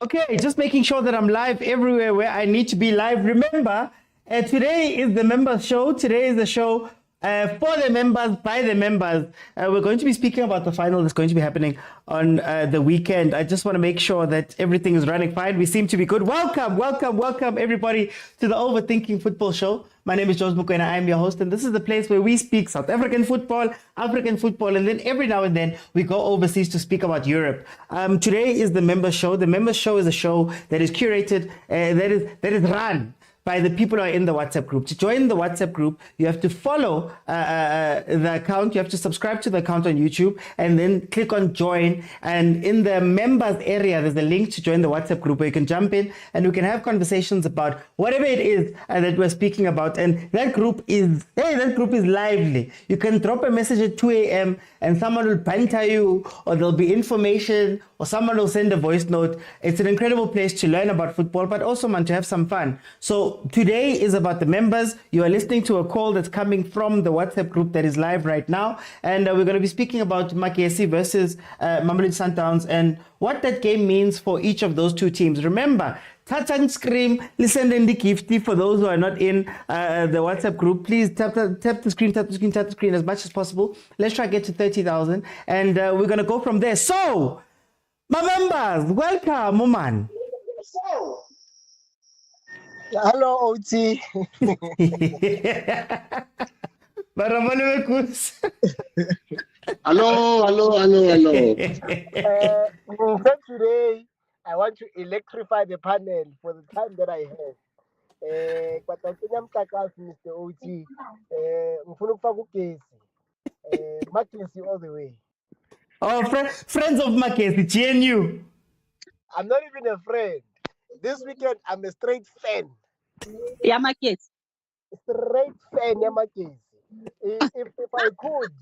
Okay, just making sure that I'm live everywhere where I need to be live. Remember, today is the members show. Today is the show for the members, by the members. We're going to be speaking about the final that's going to be happening on the weekend. I just want to make sure that everything is running fine. We seem to be good. Welcome, everybody, to the Overthinking Football Show. My name is Jordaan Milford. I am your host, and this is the place where we speak South African football, African football, and then every now and then we go overseas to speak about Europe. Today is the members show. The members show is a show that is curated, that is run by the people who are in the WhatsApp group. To join the WhatsApp group, you have to follow the account. You have to subscribe to the account on YouTube and then click on join. And in the members area, there's a link to join the WhatsApp group where you can jump in and we can have conversations about whatever it is that we're speaking about. And that group is lively. You can drop a message at 2 a.m. and someone will banter you, or there'll be information, or someone will send a voice note. It's an incredible place to learn about football, but also, man, to have some fun. So today is about the members. You are listening to a call that's coming from the WhatsApp group that is live right now. And we're going to be speaking about Makesi versus Mamelodi Sundowns and what that game means for each of those two teams. Remember, touch and scream, listen in the gifty. For those who are not in the WhatsApp group, please tap the screen as much as possible. Let's try to get to 30,000. And we're going to go from there. So, my members, welcome, Oman. Hello, OT. Hello. Today, I want to electrify the panel for the time that I have. But I'm Mr. OT. Makesi all the way. Oh, friends of Makesi, GNU. I'm not even a friend. This weekend, I'm a straight fan. Yamakesi. Straight fan, Yamakesi. If I could,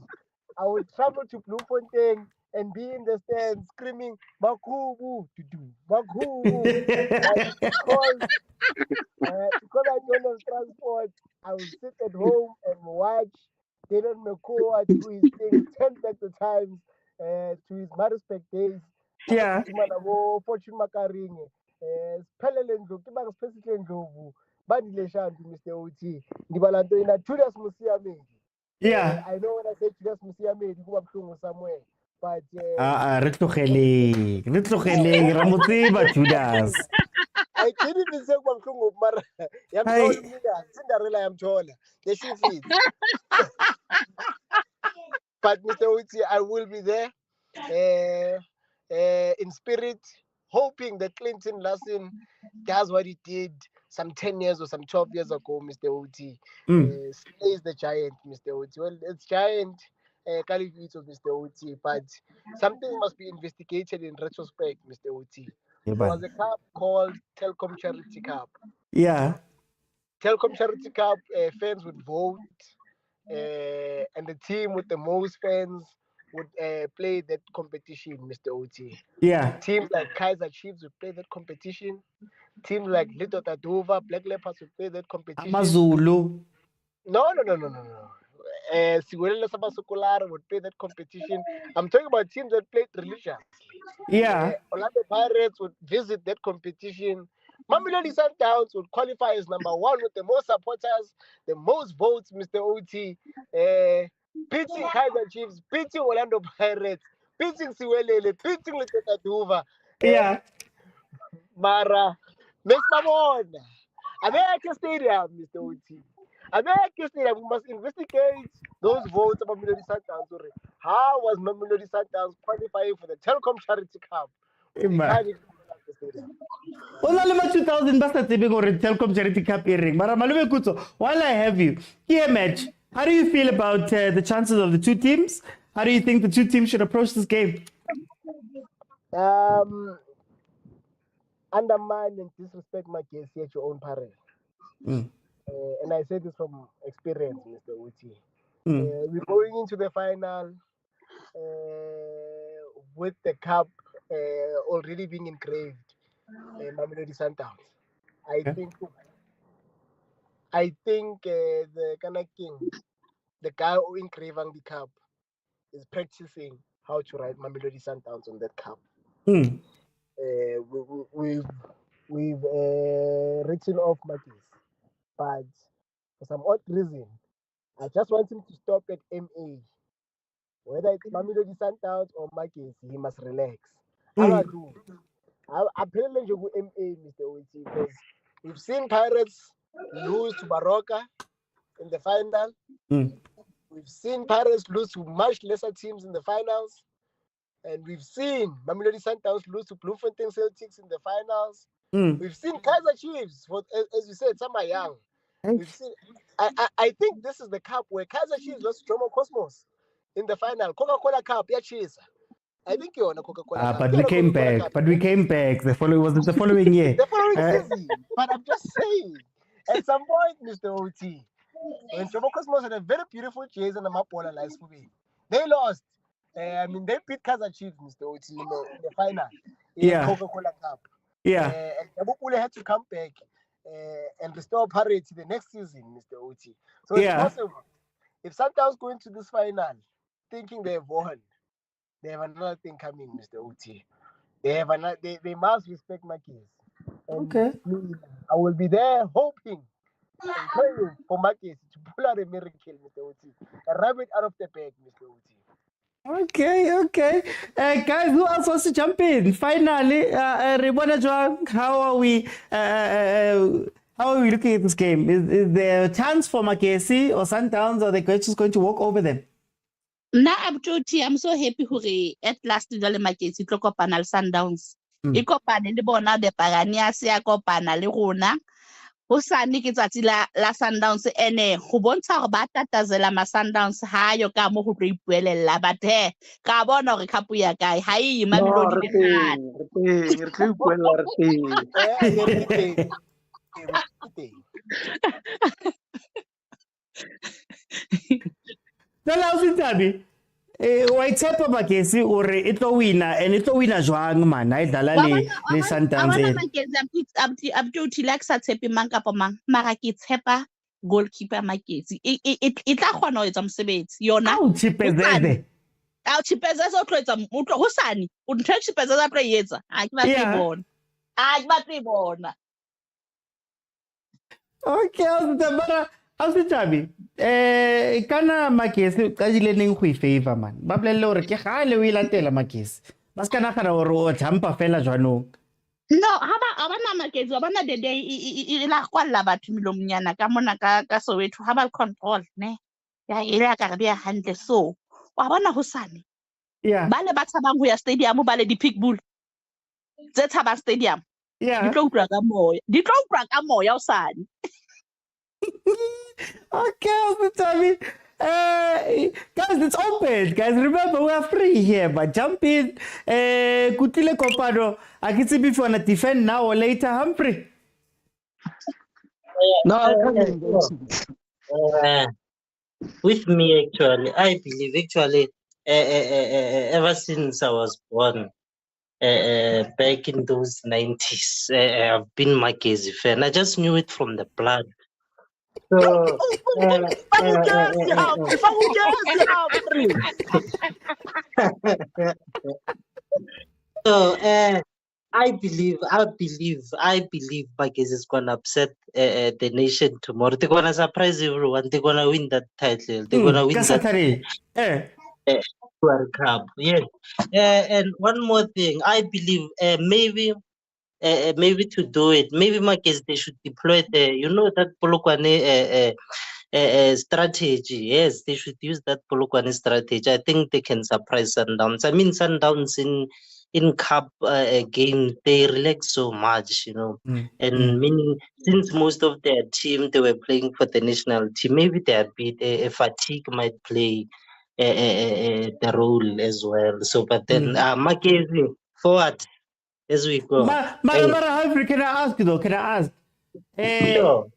I would travel to Bloemfontein and be in the stands screaming, Makubu, Makubu. Because I don't have transport, I will sit at home and watch Dylan McCoy do his thing 10 back to times to his Marispec days. Yeah. Fortune Makaring. Spelele Ndlovu, Kibang Specific Ndlovu, Bandile Shanti, Mr. OT. Ndibalanto ina Julius Musiame. Yeah. I know when I say Julius Musiame, you go up somewhere. But Retlogele, Ramotiba Judas. I didn't even say Kwamklungu, Mara. I'm told me that. Cinderella, I'm told. The shoe feet. But Mr. OT, I will be there in spirit, hoping that Clinton Larson does what he did some 10 years or some 12 years ago, Mr. OT. Slays the giant, Mr. OT. Well, it's giant Califito, Mr. OT, but something must be investigated in retrospect, Mr. OT. Yeah, there was a cup called Telkom Charity Cup. Yeah. Telkom Charity Cup, fans would vote, and the team with the most fans would play that competition, Mr. OT. Yeah. Teams like Kaizer Chiefs would play that competition. Teams like Little Tadova, Black Leopards would play that competition. Amazulu. No. Sigurela Sabasokolara would play that competition. I'm talking about teams that played religiously. Yeah. Orlando Pirates would visit that competition. Mamelodi Sundowns would qualify as number one with the most supporters, the most votes, Mr. OT. Beating Kaizer Chiefs, beating Orlando Pirates, beating Siwelele, beating Little Tadova. Yeah. Mara, Miss Mamona. America Stadium, Mr. OT. America Stadium, we must investigate those votes about Mamelodi Sundowns. How was Mamelodi Sundowns qualifying for the Telkom Charity Cup? Only 2,000 basta tipping or Telkom Charity Cup earring. But Malume Kutso, while I have you, here match, how do you feel about the chances of the two teams? How do you think the two teams should approach this game? Undermine and disrespect my guests at your own parents. And I say this from experience, Mr. Uti. We're going into the final with the cup already being engraved, Mamelodi Sundowns. I think the Ghana King, the guy who engraving the cup, is practicing how to write Mamelodi Sundowns on that cup. we've written off Makis, but for some odd reason, I just want him to stop at MA. Whether it's Mamelodi Sundowns or Makis, he must relax. Angadu. I'm telling you, MA, Mr. Oti, because we've seen Pirates lose to Baroka in the final. We've seen Pirates lose to much lesser teams in the finals. And we've seen Mamelodi Sundowns lose to Bloemfontein Celtics in the finals. We've seen Kaizer Chiefs, as you said, some are young. We've seen. I think this is the cup where Kaizer Chiefs lost to Jomo Cosmos in the final. Coca-Cola Cup, yeah, cheers. I think you're on a Coca-Cola Cup. But we came back. But we came back. The following year. The following season. But I'm just saying, at some point, Mr. OT, when Jomo Cosmos had a very beautiful jersey and a Mapola lies for me, they lost. They beat Kaizer Chiefs, Mr. OT, in the final. In the Coca-Cola Cup. And Tabukule had to come back and restore parity the next season, Mr. OT. So it's possible. If Sundowns go into this final thinking they've won, they have another thing coming, Mr. OT. They must respect my case. Okay. I will be there hoping and praying for my case to pull out a miracle, Mr. OT. A rabbit out of the bag, Mr. OT. Okay. Guys, who else wants to jump in? Finally, how are we looking at this game? Is there a chance for Makesi or Sundowns, or are they just going to walk over them? Nah, I'm so happy at last the Makesi tlo kopana le Sundowns. E kopane le bona de Pagania se a kopana le rona. Ho sane ke tsatsi la Sundowns ene go bontsha go ba tatazela ma Sundowns ha yo ka mo go tlo ipuelela but ka bona gore kapu ya kae ha e Mamelodi le wa itshepa Makesi ore e tlo wina and e tlo wina jwang man ha e dlala le Sundowns Makesi like sa tshepe mang kapa mang mara ke tshepa goalkeeper Makesi e tla kgona ho etsa mosebetsi yona Chipezeze o tlo etsa motlo ho sane o ntse Chipezeze a tlo etsa a ke ba tlo bona okay Ausitabi kana Makesi ka dile neng go favor man ba bolelle hore ke gale o ilatela Makesi ba ska nagana hore o jumpa fela jwanong no abana Makesi abana de e la kwalla batho milomnyana ka mona ka Soweto ha ba control ne ya ile ka re dia hantle so wa bona ho sane ba le ba tshabang ho ya stadium ba le di pitbull tse tshaba stadium di tlo utlwa ka moya o sane. Okay, Tommy. Guys, it's open. Guys, remember we are free here, but jump in. Kutile Kopado. I can see if you want to defend now or later, Humphrey. With me actually, I believe ever since I was born, back in those 90s, I've been Makesi fan. I just knew it from the blood. So, I believe Makesi is gonna upset the nation tomorrow. They're gonna surprise everyone. They're gonna win that title. They're gonna win that World Cup. Yes. And one more thing, I believe maybe to do it, maybe Makesi they should deploy that Polokwane strategy. Yes, they should use that Polokwane strategy. I think they can surprise Sundowns. I mean, Sundowns in cup games they relax so much, and meaning since most of their team they were playing for the national team, maybe their bit fatigue might play the role as well. So, but then Makesi forward. As we go. Humphrey, can I ask though? Sure.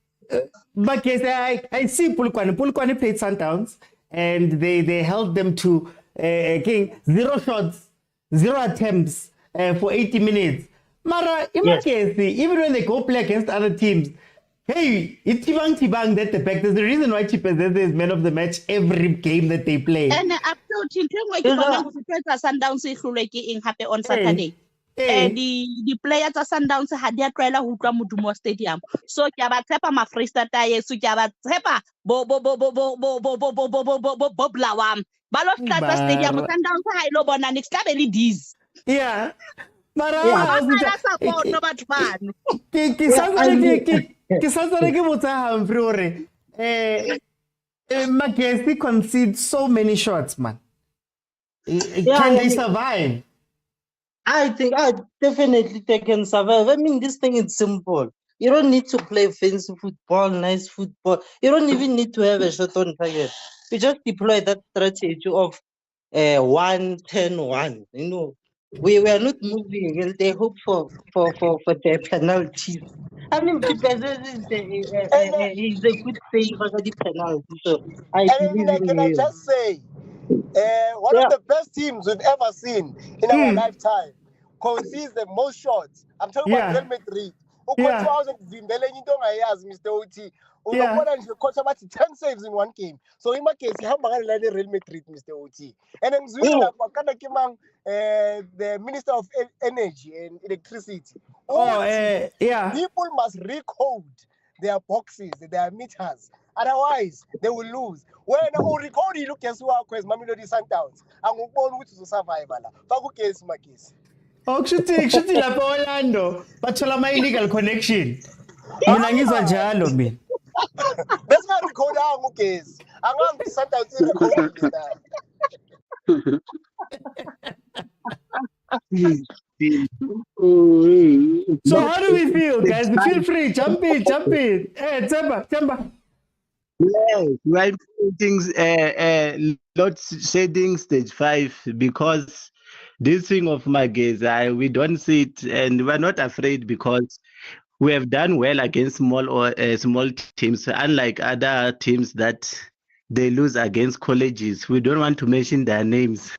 Makesi, I see Polokwane played Sundowns and they held them to 0 shots, 0 attempts for 80 minutes. Mara, Makesi, even when they go play against other teams, hey, it's tibang that the back. There's a reason why Chipezeze is man of the match every game that they play. And up to Sundowns on Saturday. di-player tsa Sundowns ha di a tlwaela ho utlwa modumo wa stadium. So ke a ba tshepa ma Freestata yeso, ke a ba tshepa bo Blawam ba lo hlatswa stadium. Sundowns ha ilo bona next tla be le dis. Yeah. Mara Ba support batho bano. ke santsane ke botsa Humphrey hore Magesi concede so many shots, man. Can they survive? I think definitely they can survive. I mean, this thing is simple. You don't need to play fancy football, nice football. You don't even need to have a shot on target. You just deploy that strategy of 1-10-1. You know, we are not moving. They hope for the penalties. I mean, the penalty is a good thing for the penalty. So I believe in can I just say, one of the best teams we've ever seen in our lifetime concedes the most shots. I'm talking about Real Madrid. Mr. Oti. Coach about 10 saves in one game. So in my case, how many Real Madrid, Mr. Oti? And then the Minister of Energy and Electricity. People must recode their boxes, their meters. Otherwise, they will lose. When I record, look at mamelodi Sundowns. I'm going to survive. Case my case. Oh, should la Orlando, but my illegal connection. Munangizwa njalo mina. That's not record our case. I'm going to Sundowns record. So how do we feel, guys? Feel free, jump in. Hey, Chamba. Yes, we're things load shedding stage 5 because this thing of Mageza, we don't see it and we're not afraid because we have done well against small teams, unlike other teams that they lose against colleges. We don't want to mention their names.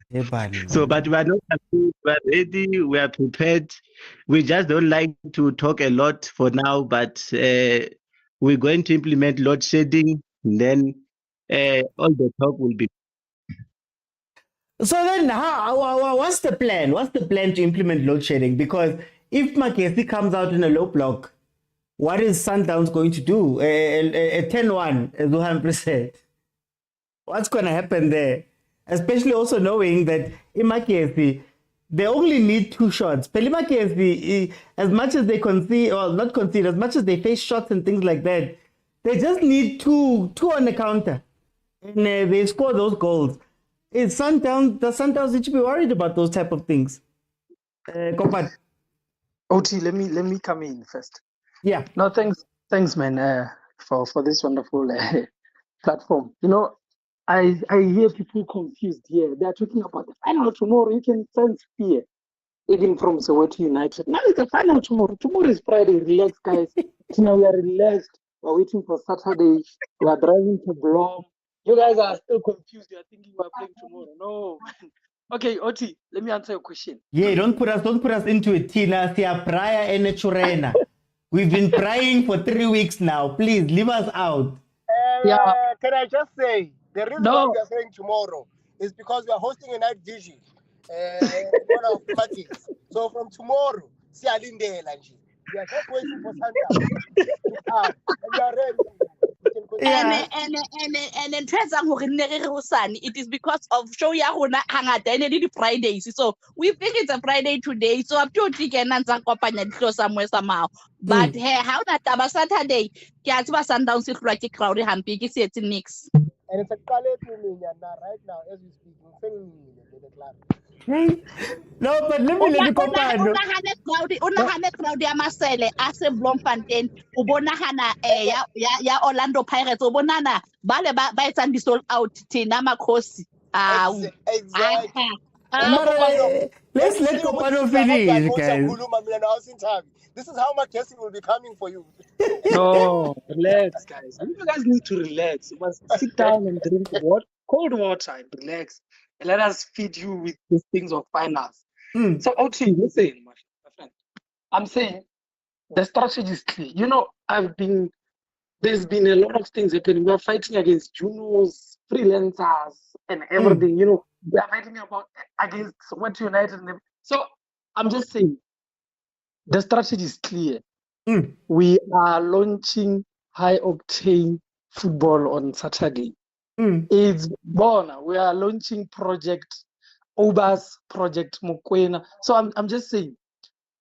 So, but we're not afraid, we're ready, we are prepared. We just don't like to talk a lot for now, but we're going to implement load shedding. Then all the talk will be. So then, what's the plan? What's the plan to implement load shedding? Because if Magesi comes out in a low block, what is Sundowns going to do? A 10-1, as Humphrey said. What's going to happen there? Especially also knowing that in Magesi, they only need 2 shots. Magesi, as much as they concede, or not concede, as much as they face shots and things like that, they just need two on the counter, and they score those goals. The Sundowns need to be worried about those type of things. Oti, let me come in first. Yeah. No, thanks, man, for this wonderful platform. You know, I hear people confused here. They are talking about the final tomorrow. You can sense fear, even from Soweto United. Now it's the final tomorrow. Tomorrow is Friday. Relax, guys. Now we are relaxed. We're waiting for Saturday. We are driving to Blom. You guys are still confused. You are thinking we are playing tomorrow. No. Okay, Oti, let me answer your question. Yeah, don't put us into it, Tina. Prior and Churena. We've been crying for 3 weeks now. Please leave us out. Can I just say the reason why we are saying tomorrow is because we are hosting a night vigil. One of parties. So from tomorrow, we are just waiting for Sundowns. And we are ready. And then it is because of show ya hona hangata ene di Fridays. So we think it's a Friday today. So up to weekend and kopanya somewhere somehow. But how that about Saturday? Ke a tseba Sundowns is like crowd hampi ke se mix. And it's a quality right now as we speak. No, but let me compare. Una crowd ya Marcel ase Bloemfontein ubonagana ya Orlando Pirates ubonana bale ba etsang di sold out tina makhosi. Exactly. Let's let Kopano finish, guys. This is how much guessing will be coming for you. No, relax, guys. You guys need to relax. You must sit down and drink cold water and relax. And let us feed you with these things of finance. So, Oti, listen, my friend. I'm saying the strategy is clear. You know, there's been a lot of things happening. We're fighting against Junos, freelancers, and everything. You know, we're fighting against Soweto United. So, I'm just saying, the strategy is clear. Mm. We are launching high octane football on Saturday. Mm. It's born. We are launching Project Obas, Project Mokwena. So I'm just saying,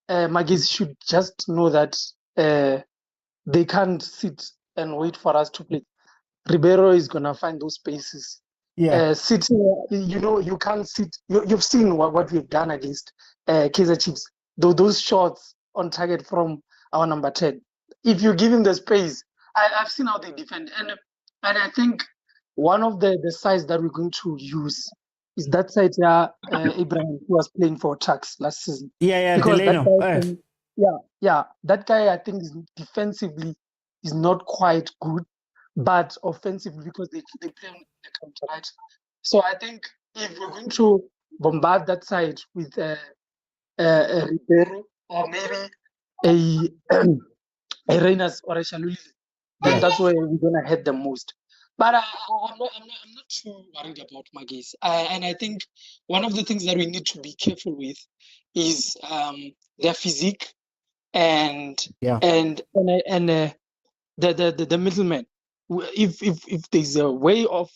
Magis should just know that they can't sit and wait for us to play. Ribeiro is gonna find those spaces. Yeah. Sitting, you can't sit. You've seen what we've done against Kaizer Chiefs. Those shots on target from our number 10. If you give him the space, I've seen how they defend, and I think one of the sides that we're going to use is that side Abraham, who was playing for Tuks last season. Yeah, Because that Delano. guy that guy I think is defensively is not quite good, but offensively because they play on the counter, right? So I think if we're going to bombard that side with Ribeiro or maybe a Reyners or a Shaluli, then that's where we're gonna hit the most. But I'm not too worried about Magis. And I think one of the things that we need to be careful with is their physique and the middleman. If there's a way of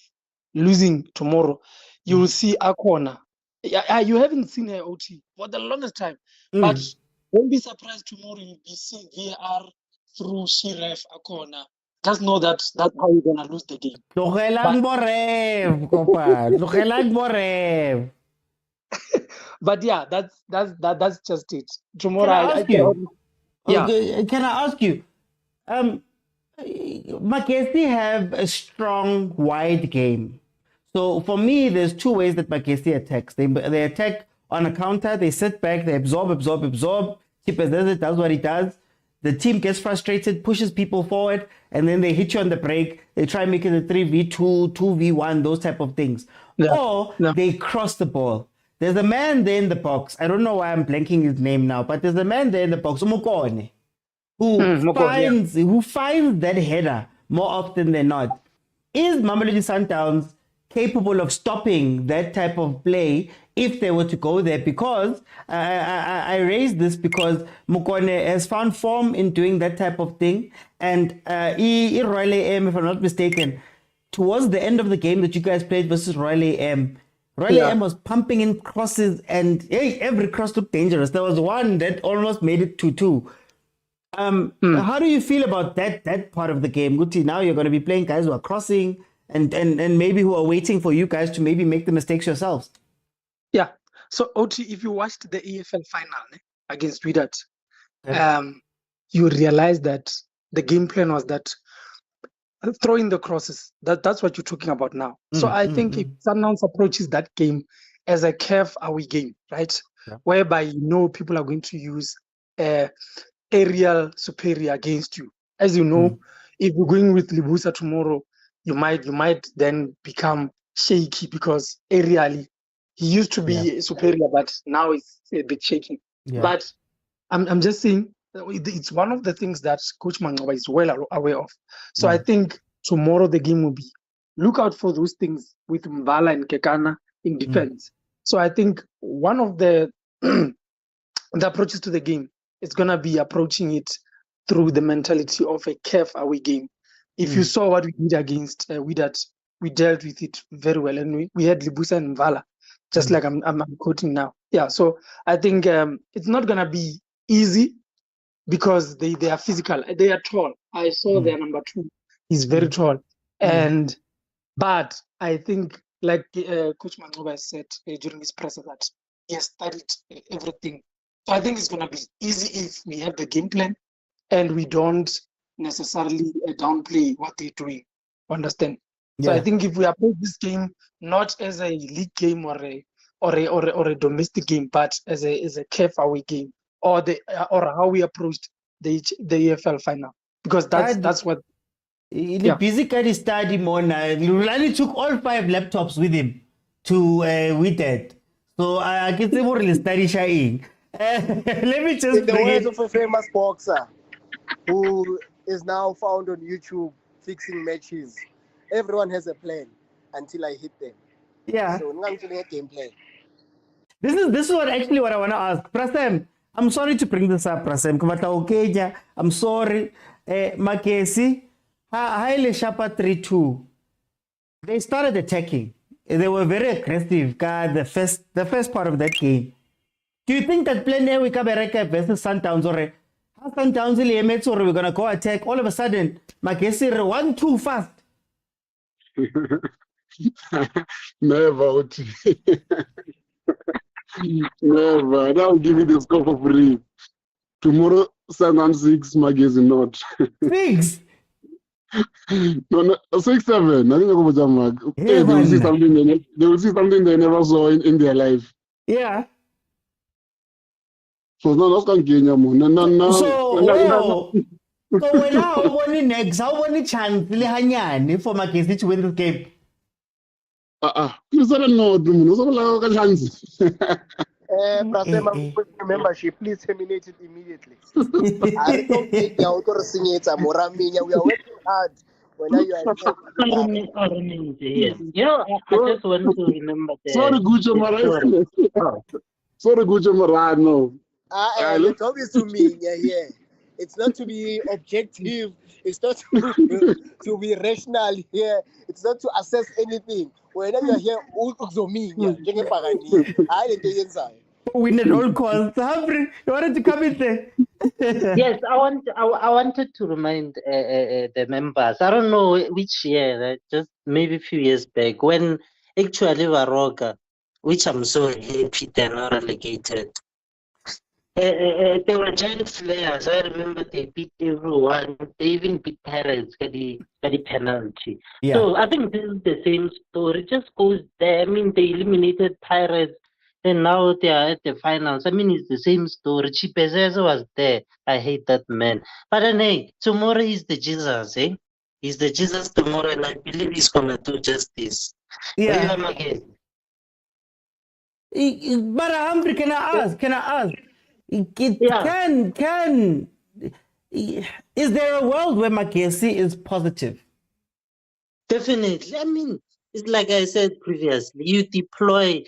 losing tomorrow, you will see Akona. You haven't seen her OT for the longest time, but don't be surprised tomorrow you'll be seeing VAR through Shiref Akona. Just know that's how you're gonna lose the game. But yeah, that's just it. Tomorrow, Can I ask you? Makesi have a strong wide game. So for me, there's two ways that Makesi attacks. They attack on a counter, they sit back, they absorb. Keeper does what he does. The team gets frustrated, pushes people forward, and then they hit you on the break. They try and make it a 3v2, 2v1, those type of things. Or they cross the ball. There's a man there in the box. I don't know why I'm blanking his name now, but there's a man there in the box, Umukone, who finds that header more often than not. Is Mamelodi Sundowns capable of stopping that type of play if they were to go there? Because I raised this because Mokone has found form in doing that type of thing. And Royal AM, if I'm not mistaken, towards the end of the game that you guys played versus Royal AM, Royal AM was pumping in crosses, and every cross looked dangerous. There was one that almost made it 2-2. How do you feel about that part of the game, Guti? Now you're going to be playing guys who are crossing and maybe who are waiting for you guys to maybe make the mistakes yourselves. Yeah. So OT, if you watched the EFL final against Wydad, you realize that the game plan was that throwing the crosses. That's what you're talking about now. So I think if Sundowns approaches that game as a CAF away game, right, whereby people are going to use aerial superior against you. As you know, if you're going with Libusa tomorrow, you might then become shaky because aerially he used to be superior, but now it's a bit shaky. But I'm just saying it's one of the things that Coach Mangoba is well aware of. So I think tomorrow the game will be look out for those things with Mbala and Kekana in defense. So I think one of the approaches to the game is gonna be approaching it through the mentality of a CAF away game. If you saw what we did against Wydad, we dealt with it very well, and we had Libusa and Mvala, just like I'm quoting now. Yeah, so I think it's not gonna be easy because they are physical, they are tall. I saw their number 2; he's very tall, but I think like Coach Mangoba said during his press that he has studied everything. So I think it's gonna be easy if we have the game plan and we don't necessarily downplay what they're doing. Understand? So I think if we approach this game not as a league game or a domestic game, but as a CAF away game, or how we approached the EFL final, because that's what. The busy guy study more now. Rulani took all 5 laptops with him to Wydad. So I can say more really study shying. Let me just in the words of a famous boxer who is now found on YouTube fixing matches, everyone has a plan until I hit them. So I'm going to game plan. This is what I want to ask. Prasam, I'm sorry to bring this up, Rasem. I'm sorry. Makesi, Haile Shapa 3-2. They started attacking. They were very aggressive the first part of that game. Do you think that playing there with Kabereka versus Sundowns or Sundowns or we're gonna go attack? All of a sudden, Makesi 1-2 fast. Never. Never. That will give you the score for free. Tomorrow, 7-6, Magazine not. 6? No, 6-7. I think they will see something they will see something they never saw in their life. Yeah. So no, that's not Kenya. So when how many chance for Makesi to win this game? Membership, please terminate it immediately. I don't think we are working hard. When you are you know, I just want to remember the sorry, Gucho Marai. Sorry, Gucho Marai. No. The job is to me. Yeah. It's not to be objective. It's not to be rational here. It's not to assess anything. Whenever you're here, we need all calls. Humphrey, you wanted to come in there? Yes, I wanted to remind the members. I don't know which year, just maybe a few years back, when actually Varoga, which I'm so happy they're not relegated. They were giant players. I remember they beat everyone. They even beat Pirates at the penalty. Yeah. So I think this is the same story. It just goes there. I mean, they eliminated Pirates, and now they are at the finals. I mean, it's the same story. Chipezeze was there. I hate that man. But then, hey, tomorrow is the Jesus, eh? He's the Jesus tomorrow, and I believe he's gonna do justice. Yeah. But Humphrey, can I ask? Is there a world where Makesi is positive? Definitely. I mean, it's like I said previously, you deploy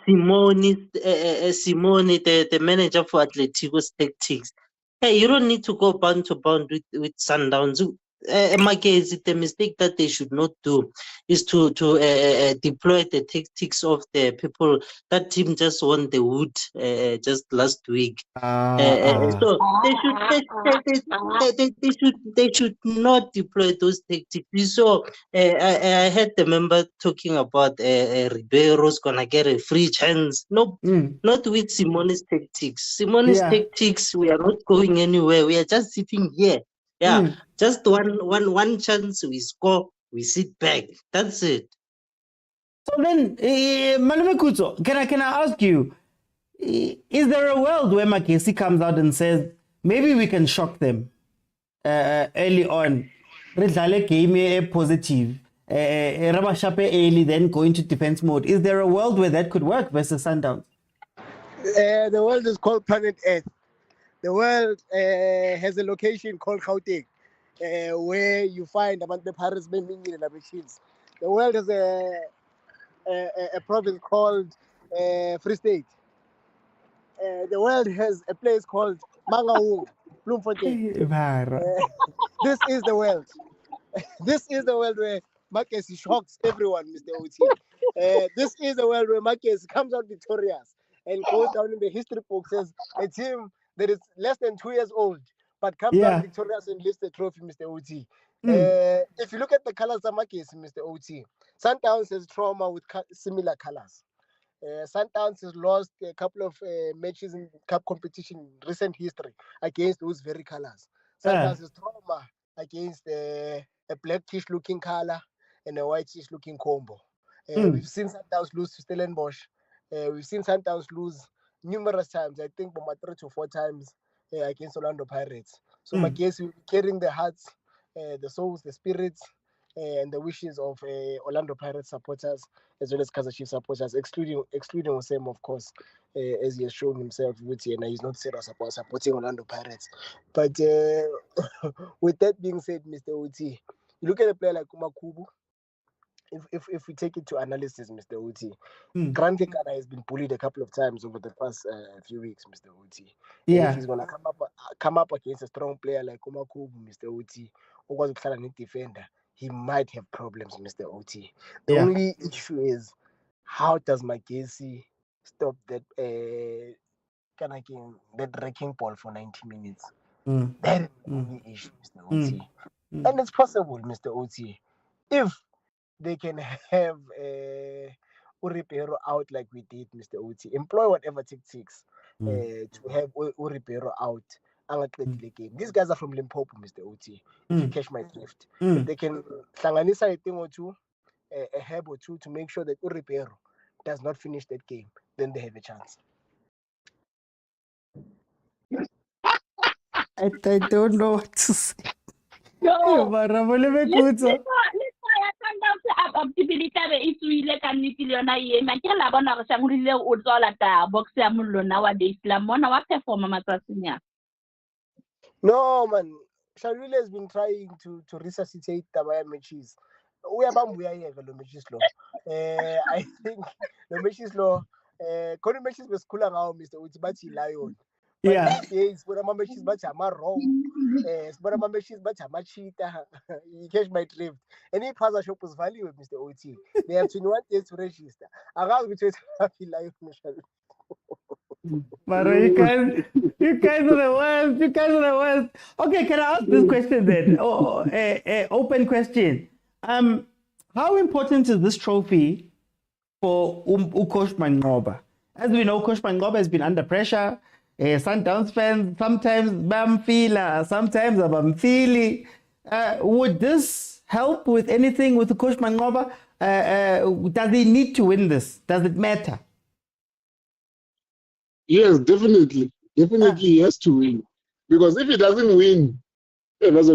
Simone, the manager for Atletico's tactics. Hey, you don't need to go bound to bound with Sundowns. Makesi, the mistake that they should not do is to deploy the tactics of the people. That team just won the wood just last week. So they should not deploy those tactics. So I heard the member talking about Ribeiro's gonna get a free chance. Nope, not with Simone's tactics. Simone's tactics, we are not going anywhere. We are just sitting here. Yeah, just one chance we score, we sit back. That's it. So then, Malome Kutso, can I ask you, is there a world where Makesi comes out and says, maybe we can shock them early on? Redlale game positive, Rabashape early, then go into defense mode. Is there a world where that could work versus Sundowns? The world is called planet Earth. The world has a location called Gauteng, where you find about the Paris Benin and the machines. The world has a province called Free State. The world has a place called Mangaung, Bloemfontein. This is the world. This is the world where Makesi shocks everyone, Mr. OT. This is the world where Makesi comes out victorious and goes down in the history books as a team that is less than 2 years old, but comes down victorious and lifts the trophy, Mr. OT. If you look at the colors of Makesi, Mr. OT, Sundowns has trauma with similar colors. Sundowns has lost a couple of matches in cup competition in recent history against those very colors. Sundowns has trauma against a blackish-looking color and a whitish-looking combo. We've seen Sundowns lose to Stellenbosch. We've seen Sundowns lose numerous times, I think about 3 to 4 times against Orlando Pirates. So Makesi will be carrying the hearts, the souls, the spirits, and the wishes of Orlando Pirates supporters as well as Kaizer Chiefs supporters, excluding Osem, of course, as he has shown himself with and he's not serious about supporting Orlando Pirates. But with that being said, Mr. OT, you look at a player like Kumakubu, if we take it to analysis, Mr. Uti, Mm. Grant Kana has been bullied a couple of times over the past few weeks, Mr. Uti. And Yeah. if he's gonna come up against a strong player like Umakubu, Mr. Uti, or was a defender, he might have problems, Mr. Uti. The Yeah. only issue is, how does Magesi stop that that wrecking ball for 90 minutes? Mm. That is the only issue, Mr. Uti. And it's possible, Mr. Uti, if they can have Uripero out like we did, Mr. Uti. Employ whatever tactics to have Uripero out. Game. These guys are from Limpopo, Mr. Uti. If you catch my drift, if they can sanganisa a thing or two, a herb or two, to make sure that Uripero does not finish that game, then they have a chance. I don't know what to say. No. Let's No, man. Sharule has been trying to resuscitate the matches. We are the matches law. I think the matches law. Kone matches was cool around Mr. Utibati Lion. But Yeah. these days, when I'm matches but I'm wrong. When I'm matches but I'm cheetah. You catch my drift. Any pass shop was value with Mr. Ot. They have 21 days to register. Around between happy life. Mara, you guys are the worst. You guys are the worst. Okay, can I ask this question then? Open question. How important is this trophy for Coach Mangoba? As we know, Coach Mangoba has been under pressure. Sundowns fans sometimes bamfila, sometimes bamfili. Would this help with anything with Coach Mangoba? Does he need to win this? Does it matter? Yes, definitely. Definitely he has to win. Because if he doesn't win, he must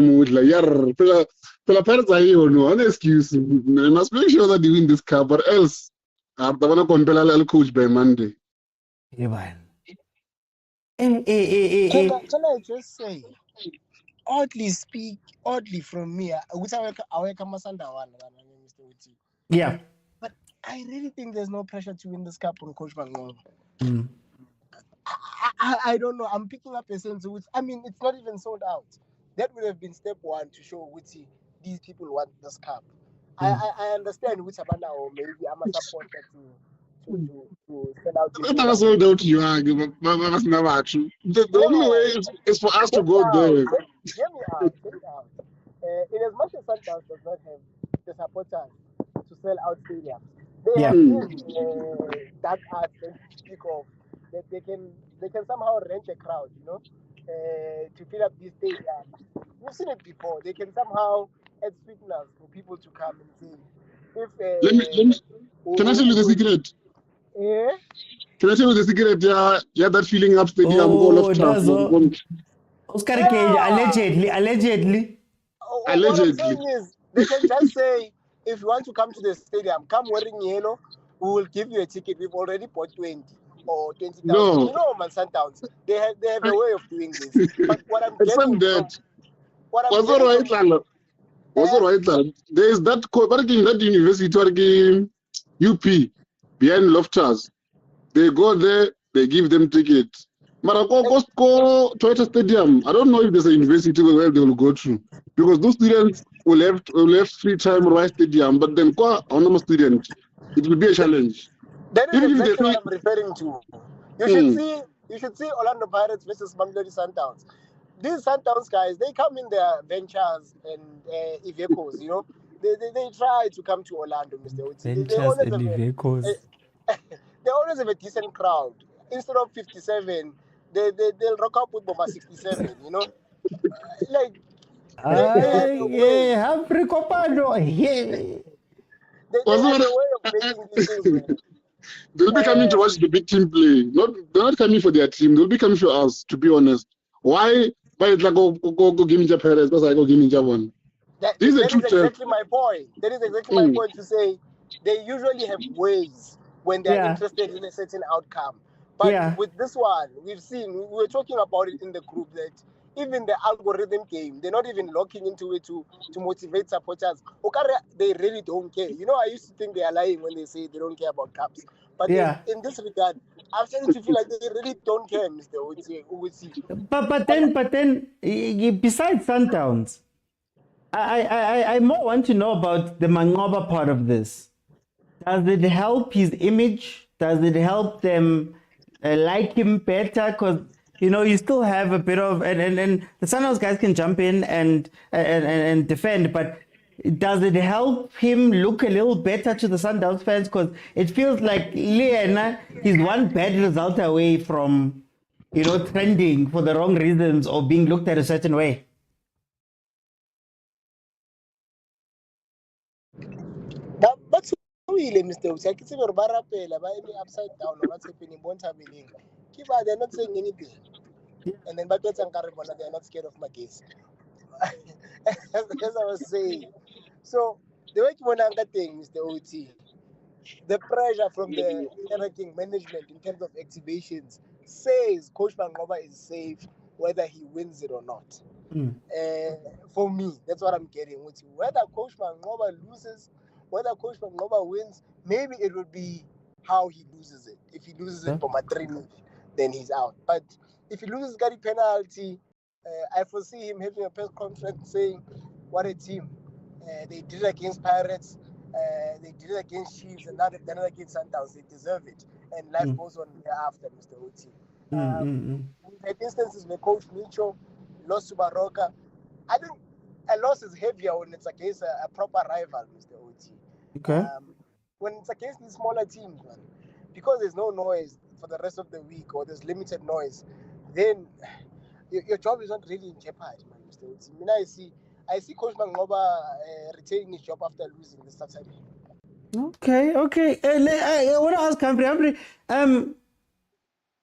excuse. They must make sure that they win this cup, or else they're gonna compel coach by Monday. Can I just say, oddly from me, yeah. But I really think there's no pressure to win this cup on Coach Mangoba. I don't know. I'm picking up a sense of which, I mean, it's not even sold out. That would have been step one to show which these people want this cup. I understand which Abana, or maybe I'm a supporter to sell out. That was sold out, you are. The only way is for us to go there. Hear me out. In as much as Sundowns does not have the supporters to sell out stadiums, they have this dark arts that speak of that they can somehow rent a crowd, to fill up these stadiums. We've seen it before. They can somehow add sweeteners for people to come and see. If can I tell you the secret? Can I tell you the secret? Yeah, that filling up stadium. Oscar Cage, allegedly. What I'm saying is, they can just say, if you want to come to the stadium, come wearing yellow, we will give you a ticket. We've already bought 20 or 20,000. No. You know, man, Sundowns, they have a way of doing this. But what I'm getting there is that university UP behind Loftus. They go there, they give them tickets. Marako go Toyota Stadium. I don't know if there's a university where they will go to, because those students will have free time right stadium, but then go on a student, it will be a challenge. That is exactly what I'm referring to. You should see Orlando Pirates versus Mamelodi Sundowns. These Sundowns guys, they come in their ventures and vehicles, They try to come to Orlando, Mr. Uti. Ventures and vehicles. They always have a decent crowd. Instead of 57, they'll rock up with Boba 67, Like, Humphrey Copado, they have a way of making these things. They'll be coming to watch the big team play. They're not coming for their team. They'll be coming for us, to be honest. Why? Why it's like go give me Paris? Because I go give me one. That is exactly my point. That is exactly my point to say they usually have ways when they're interested in a certain outcome. But with this one, we were talking about it in the group that even the algorithm game, they're not even looking into it to motivate supporters. They really don't care. You know, I used to think they are lying when they say they don't care about cups. But in this regard, I'm starting to feel like they really don't care, Mr. Uzi. But then, besides Sundowns, I more want to know about the Mangoba part of this. Does it help his image? Does it help them like him better? Because, you know, you still have a bit of, and the Sundowns guys can jump in and defend, but does it help him look a little better to the Sundowns fans? Because it feels like Liena, he's one bad result away from, you know, trending for the wrong reasons or being looked at a certain way. But Mr. Uzi, it's even upside down or what's happening in Bontabili. They're not saying anything. And then but they're not scared of my case. As I was saying. So the way you want to thing, Mr. OT, the pressure from the ranking management in terms of exhibitions says Coach Mangoba is safe whether he wins it or not. For me, that's what I'm getting. Whether Coach Mangoba loses, whether Coach Mangoba wins, maybe it would be how he loses it. If he loses it for Matrimi, then he's out. But if he loses Gary penalty, I foresee him having a press conference saying, what a team. They did it against Pirates, they did it against Chiefs, and now they've done it against Sundowns. They deserve it. And life goes on thereafter, Mr. Oti. We've had instances where Coach Micho lost to Baroka. I think a loss is heavier when it's against a proper rival, Mr. Oti. Okay. When it's against these smaller teams, man, because there's no noise for the rest of the week or there's limited noise, then your job is not really in jeopardy, man, Mr. Oti. I mean, I see Coach Mangoba retaining his job after losing this Saturday. Okay. I want to ask Humphrey.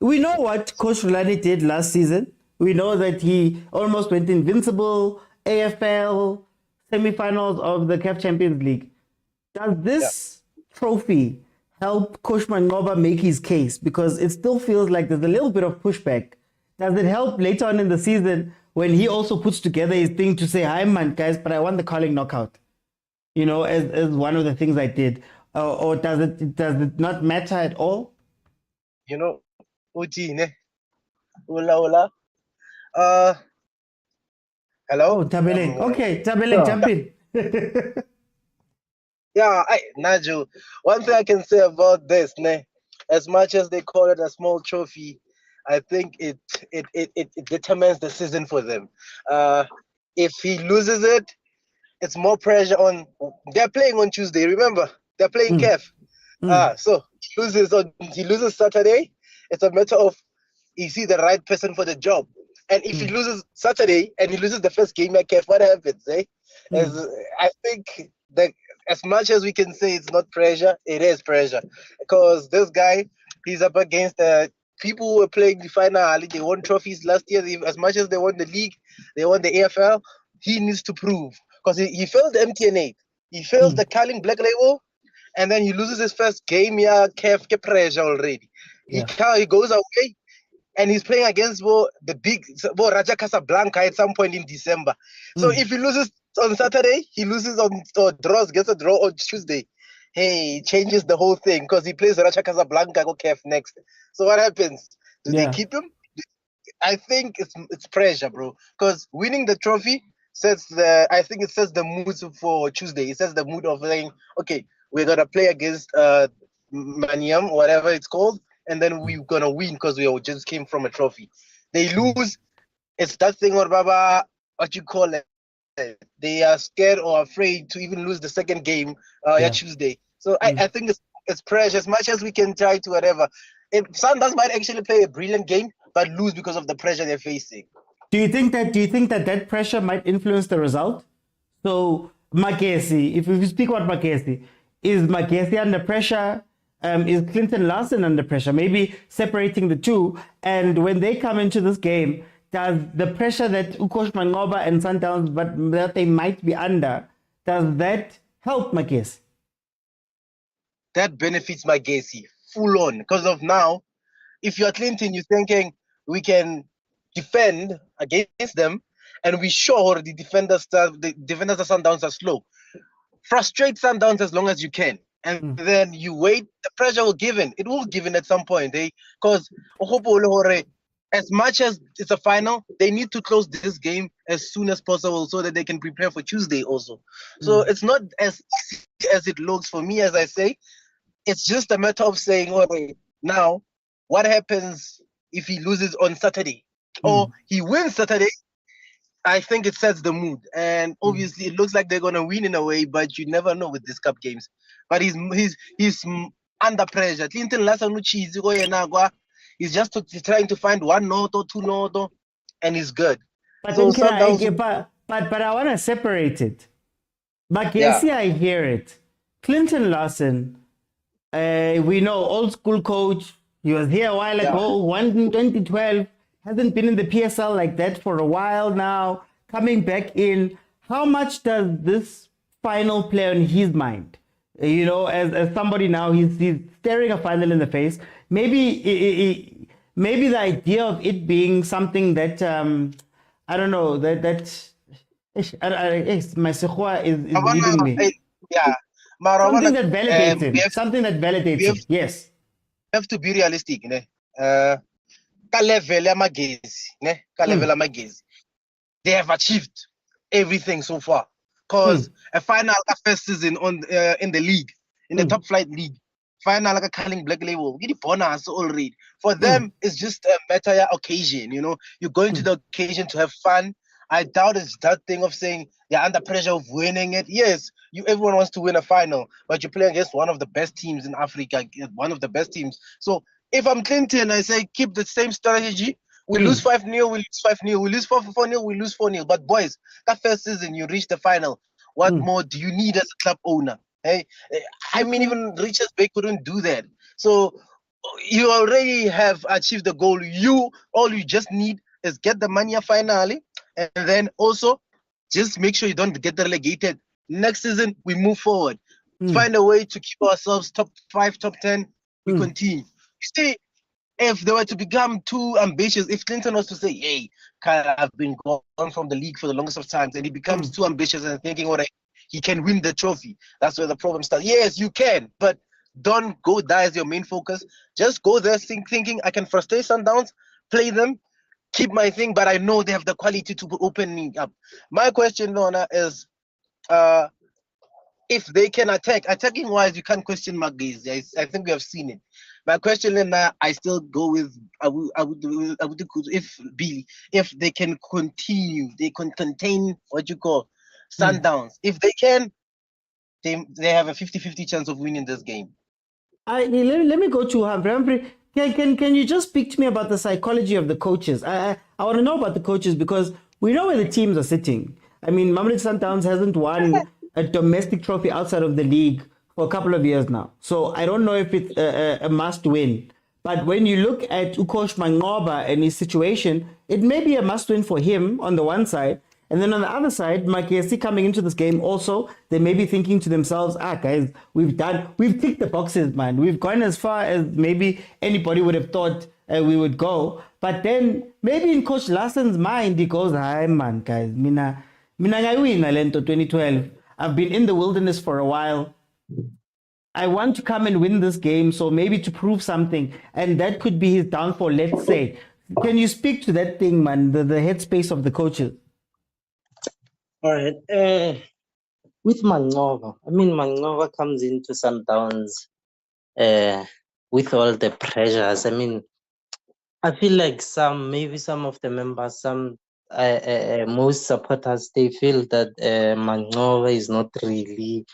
We know what Coach Rulani did last season. We know that he almost went invincible, AFL, semi-finals of the CAF Champions League. Does this trophy help Coach Mangoba make his case? Because it still feels like there's a little bit of pushback. Does it help later on in the season when he also puts together his thing to say, hi man, guys, but I won the calling knockout, you know, as one of the things I did? Or does it not matter at all? You know, Uti, ne? Hola. Hello? Oh, Tabeleng. Okay, Tabeleng, jump in. Yeah, Nigel, one thing I can say about this, ne, as much as they call it a small trophy, I think it determines the season for them. If he loses it, it's more pressure on. They're playing on Tuesday. Remember, they're playing CAF. So he loses Saturday. It's a matter of, is he the right person for the job? And if he loses Saturday and he loses the first game at CAF, what happens? I think that as much as we can say it's not pressure, it is pressure, because this guy, he's up against people who were playing the final. They won trophies last year. As much as they won the league, they won the AFL. He needs to prove, because he failed the MTN8. He fails the Carling Black Label, and then he loses his first game. CAF pressure already. He goes away, and he's playing against the big Raja Casablanca at some point in December. So if he loses on Saturday, he loses gets a draw on Tuesday. Hey, changes the whole thing, because he plays Raja Casablanca go CAF next. So what happens? Do they keep him? I think it's pressure, bro. Because winning the trophy sets the mood for Tuesday. It sets the mood of saying, okay, we're gonna play against Maniam, whatever it's called, and then we're gonna win because we just came from a trophy. They lose, it's that thing or Baba, what you call it. They are scared or afraid to even lose the second game Tuesday. So I think it's pressure. As much as we can try to whatever, Sundowns might actually play a brilliant game but lose because of the pressure they're facing. Do you think that pressure might influence the result? So Makesi, if we speak about Makesi, is Makesi under pressure? Is Clinton Larson under pressure? Maybe separating the two, and when they come into this game, does the pressure that Coach Mangoba and Sundowns, but that they might be under, does that help Makesi? That benefits Makesi full on, because of now, if you're Clinton, you're thinking you defend against them, and we sure the defenders of Sundowns are slow. Frustrate Sundowns as long as you can, and then you wait. The pressure will give in. It will give in at some point, because as much as it's a final, they need to close this game as soon as possible so that they can prepare for Tuesday also. So it's not as easy as it looks for me, as I say. It's just a matter of saying, now, what happens if he loses on Saturday or he wins Saturday? I think it sets the mood, and obviously it looks like they're gonna win in a way, but you never know with these cup games. But he's under pressure. Clinton he's just trying to find 1 note or 2 note, and he's good. But So then but I want to separate it. But yes, I hear it. Clinton Larson, we know, old school coach. He was here a while ago, one in 2012. Hasn't been in the PSL like that for a while now. Coming back in, how much does this final play on his mind? As somebody now, he's staring a final in the face. Maybe the idea of it being something that I don't know, my sekhwa is leading me. Something that validates him. Something that validates him. Yes. We have to be realistic, they have achieved everything so far, because a final first season in the league, in the top flight league, final like a calling black label, get the bonus already. For them, it's just a matter of occasion. You're going to the occasion to have fun. I doubt it's that thing of saying they're under pressure of winning it. Yes, everyone wants to win a final, but you're playing against one of the best teams in Africa, one of the best teams. So if I'm Clinton, I say keep the same strategy. We lose 5-0, we lose 5-0. We lose 4-0, we lose 4-0. But boys, that first season, you reach the final. What more do you need as a club owner? Hey, I mean, even Richards Bay couldn't do that. So you already have achieved the goal. All you just need is get the money finally, and then also just make sure you don't get relegated. Next season, we move forward. Find a way to keep ourselves top 5, top 10. We continue. See, if they were to become too ambitious, if Clinton was to say, hey, I've been gone from the league for the longest of times, and he becomes too ambitious and thinking, he can win the trophy. That's where the problem starts. Yes, you can, but don't go there as your main focus. Just go there thinking, I can frustrate Sundowns, play them, keep my thing, but I know they have the quality to open me up. My question, Lorna, is if they can attacking wise, you can't question Magazi. I think we have seen it. My question, Lena, I still go with if they can continue, they can contain what you call Sundowns. If they can, they have a 50-50 chance of winning this game. Let me go to Humphrey. Can you just speak to me about the psychology of the coaches? I want to know about the coaches, because we know where the teams are sitting. I mean, Mamelodi Sundowns hasn't won a domestic trophy outside of the league for a couple of years now. So I don't know if it's a must win. But when you look at Ukosh Mangoba and his situation, it may be a must win for him on the one side. And then on the other side, Makesi coming into this game also, they may be thinking to themselves, guys, we've ticked the boxes, man. We've gone as far as maybe anybody would have thought we would go. But then maybe in Coach Larson's mind, he goes, hi, man, guys, mina win Lento 2012. I've been in the wilderness for a while. I want to come and win this game, so maybe to prove something. And that could be his downfall, let's say. Can you speak to that thing, man, the headspace of the coaches? All right. With Mangoba, Mangoba comes into Sundowns with all the pressures. I feel like maybe some of the members, most supporters, they feel that Mangoba is not really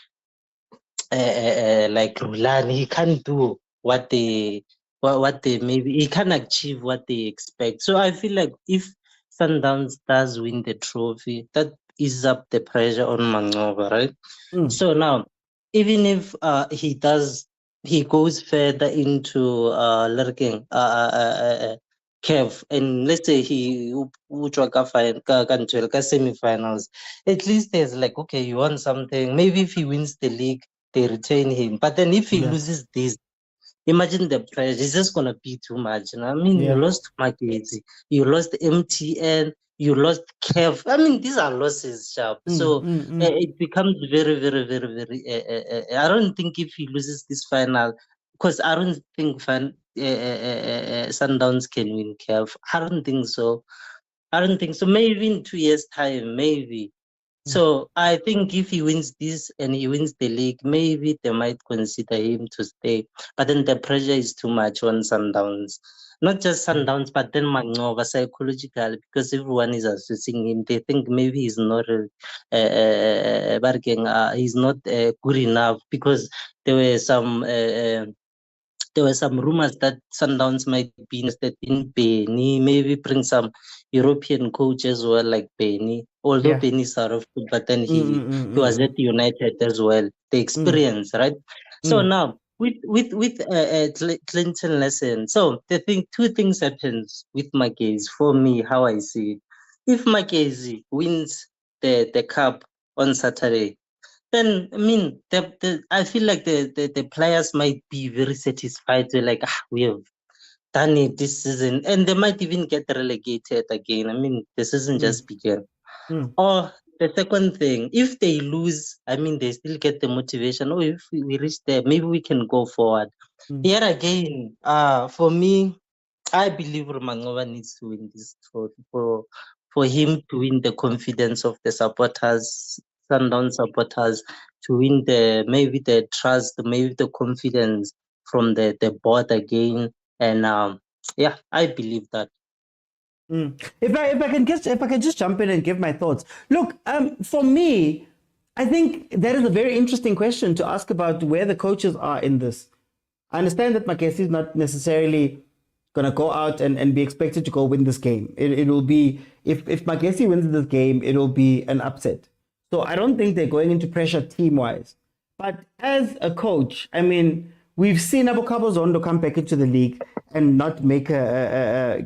like Rulani. He can't do what they maybe, he can't achieve what they expect. So I feel like if Sundowns does win the trophy, that eases up the pressure on Mangoba, right? So now, even if he goes further into CAF, and let's say he semi-finals, at least there's like, okay, you won something. Maybe if he wins the league, they retain him. But then if he loses this, Imagine the pressure. It's just gonna be too much. You know? I mean, Yeah. you lost Magezi, you lost MTN, you lost CAF. I mean, these are losses, sharp. So it becomes very, very, very, very. I don't think if he loses this final, because I don't think Sundowns can win CAF. I don't think so. Maybe in 2 years' time, maybe. So I think if he wins this and he wins the league, maybe they might consider him to stay. But then the pressure is too much on Sundowns. Not just Sundowns, but then Manova psychological, because everyone is assessing him. They think maybe he's not he's not good enough, because there were some rumors that Sundowns might be interested in Benny, maybe bring some European coach as well, like Benny. Although Yeah. Benny is out of foot, but then he was at United as well. The experience, right? So now with Clinton lesson. So two things happens with Mackenzie for me, how I see it. If Mackenzie wins the cup on Saturday, then I mean, I feel like the players might be very satisfied. They're like, we have done it this season, and they might even get relegated again. I mean, the season just began. Or the second thing, if they lose, I mean, they still get the motivation. Oh, if we reach there, maybe we can go forward. Here again, for me, I believe Romangova needs to win this trophy for him to win the confidence of the supporters, Sundown supporters, to win maybe the trust, maybe the confidence from the board again. And yeah, I believe that. If I can just jump in and give my thoughts. Look, for me, I think that is a very interesting question to ask about where the coaches are in this. I understand that Makesi is not necessarily going to go out and be expected to go win this game. It will be, if Makesi wins this game, it will be an upset. So I don't think they're going into pressure team-wise. But as a coach, I mean, we've seen Abokabo Zondo come back into the league and not make an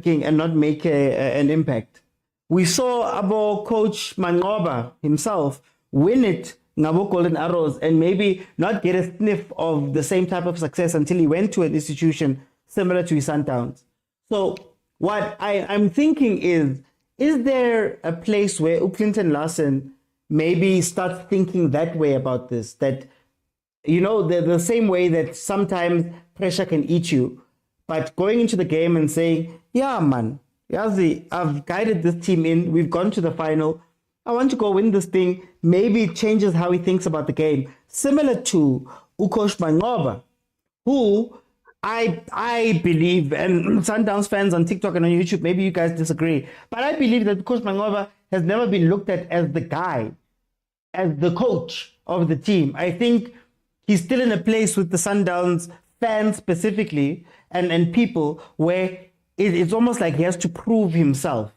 impact. We saw Abo coach Mangoba himself win it, Ngabo Golden Arrows, and maybe not get a sniff of the same type of success until he went to an institution similar to his Sundowns. So what I'm thinking is there a place where Clinton Larsen maybe starts thinking that way about this, that, you know, the same way that sometimes pressure can eat you, but going into the game and saying, yeah, man, Yazi, I've guided this team in, we've gone to the final, I want to go win this thing. Maybe it changes how he thinks about the game. Similar to Ukosh Mangoba, who I believe, and Sundowns fans on TikTok and on YouTube, maybe you guys disagree, but I believe that Ukosh Mangoba has never been looked at as the guy, as the coach of the team. I think he's still in a place with the Sundowns fans specifically and people where it's almost like he has to prove himself.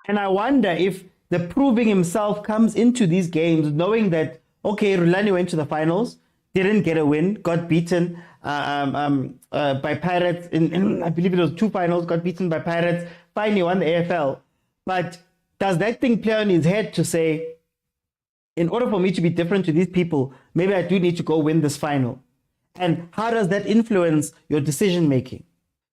And I wonder if the proving himself comes into these games knowing that, okay, Rulani went to the finals, didn't get a win, got beaten by Pirates in I believe it was 2 finals, got beaten by Pirates, finally won the AFL. But does that thing play on his head to say, in order for me to be different to these people, maybe I do need to go win this final? And how does that influence your decision making?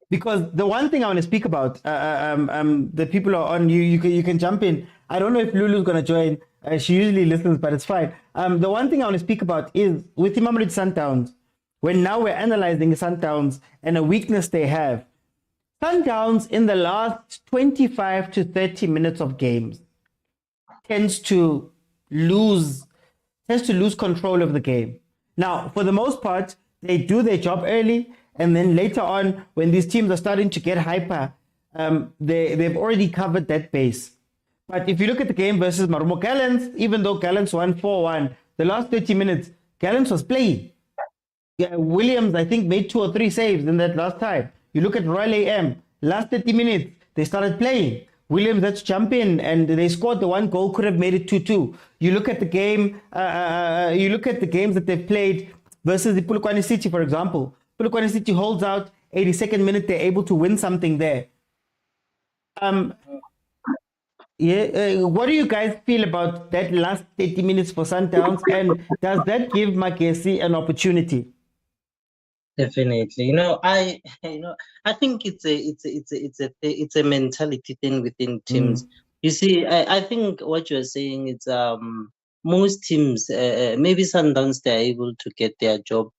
Because the one thing I want to speak about, the people are on, you can jump in. I don't know if Lulu's going to join. She usually listens, but it's fine. The one thing I want to speak about is with the Mamelodi Sundowns, when now we're analyzing the Sundowns and a weakness they have. Sundowns in the last 25 to 30 minutes of games tends to lose control of the game. Now, for the most part, they do their job early, and then later on, when these teams are starting to get hyper, they've already covered that base. But if you look at the game versus Marumo Gallants, even though Gallants won 4-1, the last 30 minutes, Gallants was playing. Yeah, Williams, I think, made 2 or 3 saves in that last time. You look at Royal AM, last 30 minutes, they started playing. Williams had to jump in and they scored the 1 goal, could have made it 2-2. You look at the game, you look at the games that they've played versus the Polokwane City, for example. Polokwane City holds out, 82nd minute, they're able to win something there. What do you guys feel about that last 30 minutes for Sundowns, and does that give Makesi an opportunity? Definitely. I think it's a mentality thing within teams. You see, I think what you're saying is most teams, maybe Sundowns, they're able to get their job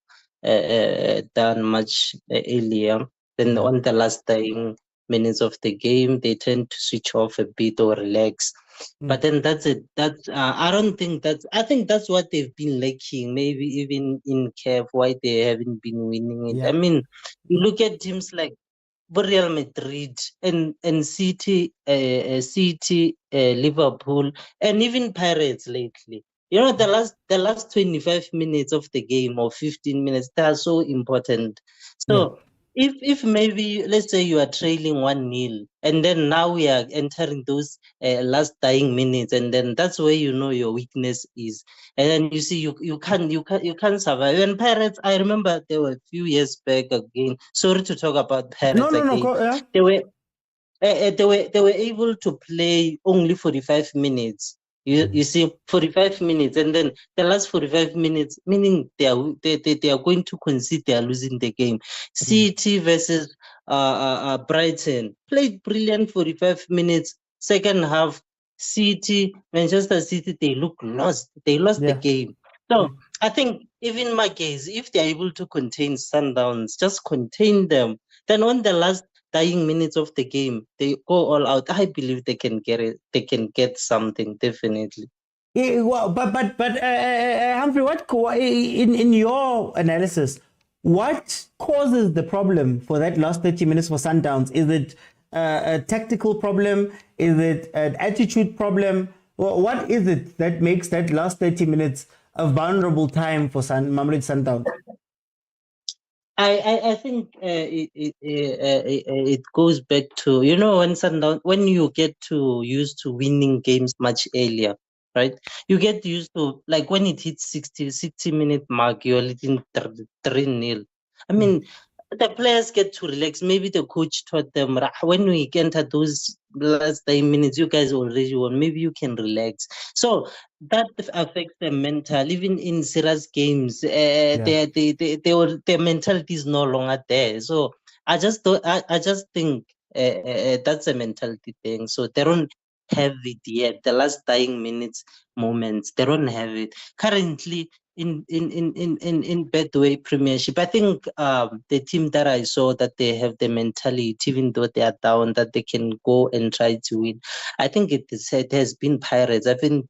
done much earlier. Then on the last dying minutes of the game, they tend to switch off a bit or relax. But then that's it. I don't think I think that's what they've been lacking. Maybe even in CAF, why they haven't been winning it. I mean, you look at teams like Real Madrid and City, Liverpool, and even Pirates lately. The last 25 minutes of the game or 15 minutes, they are so important. So if maybe let's say you are trailing 1-0, and then now we are entering those last dying minutes, and then that's where your weakness is, and then you see you can't survive. And Pirates, I remember there were a few years back again. Sorry to talk about Pirates again. They were able to play only 45 minutes. You see, 45 minutes, and then the last 45 minutes, meaning they are going to concede, they are losing the game. City versus Brighton played brilliant 45 minutes. Second half, Manchester City, they look lost. They lost the game. So I think even my case, if they are able to contain Sundowns, just contain them. Then on the last dying minutes of the game, they go all out. I believe they can get it. They can get something, definitely. Yeah, well, but Humphrey, in your analysis, what causes the problem for that last 30 minutes for Sundowns? Is it a tactical problem? Is it an attitude problem? What is it that makes that last 30 minutes a vulnerable time for Mamelodi Sundowns? I think it goes back to when you get used to winning games much earlier, right? You get used to, like, when it hits 60-minute mark, you're leading 3-0. I mean, the players get to relax. Maybe the coach taught them, when we enter those last 10 minutes, you guys already won. Maybe you can relax. So that affects the mental. Even in serious games, their mentality is no longer there. So I just think that's a mentality thing. So they don't have it yet. The last dying minutes moments, they don't have it currently. In Betway Premiership, I think the team that I saw that they have the mentality, even though they are down, that they can go and try to win. I think it has been Pirates. I think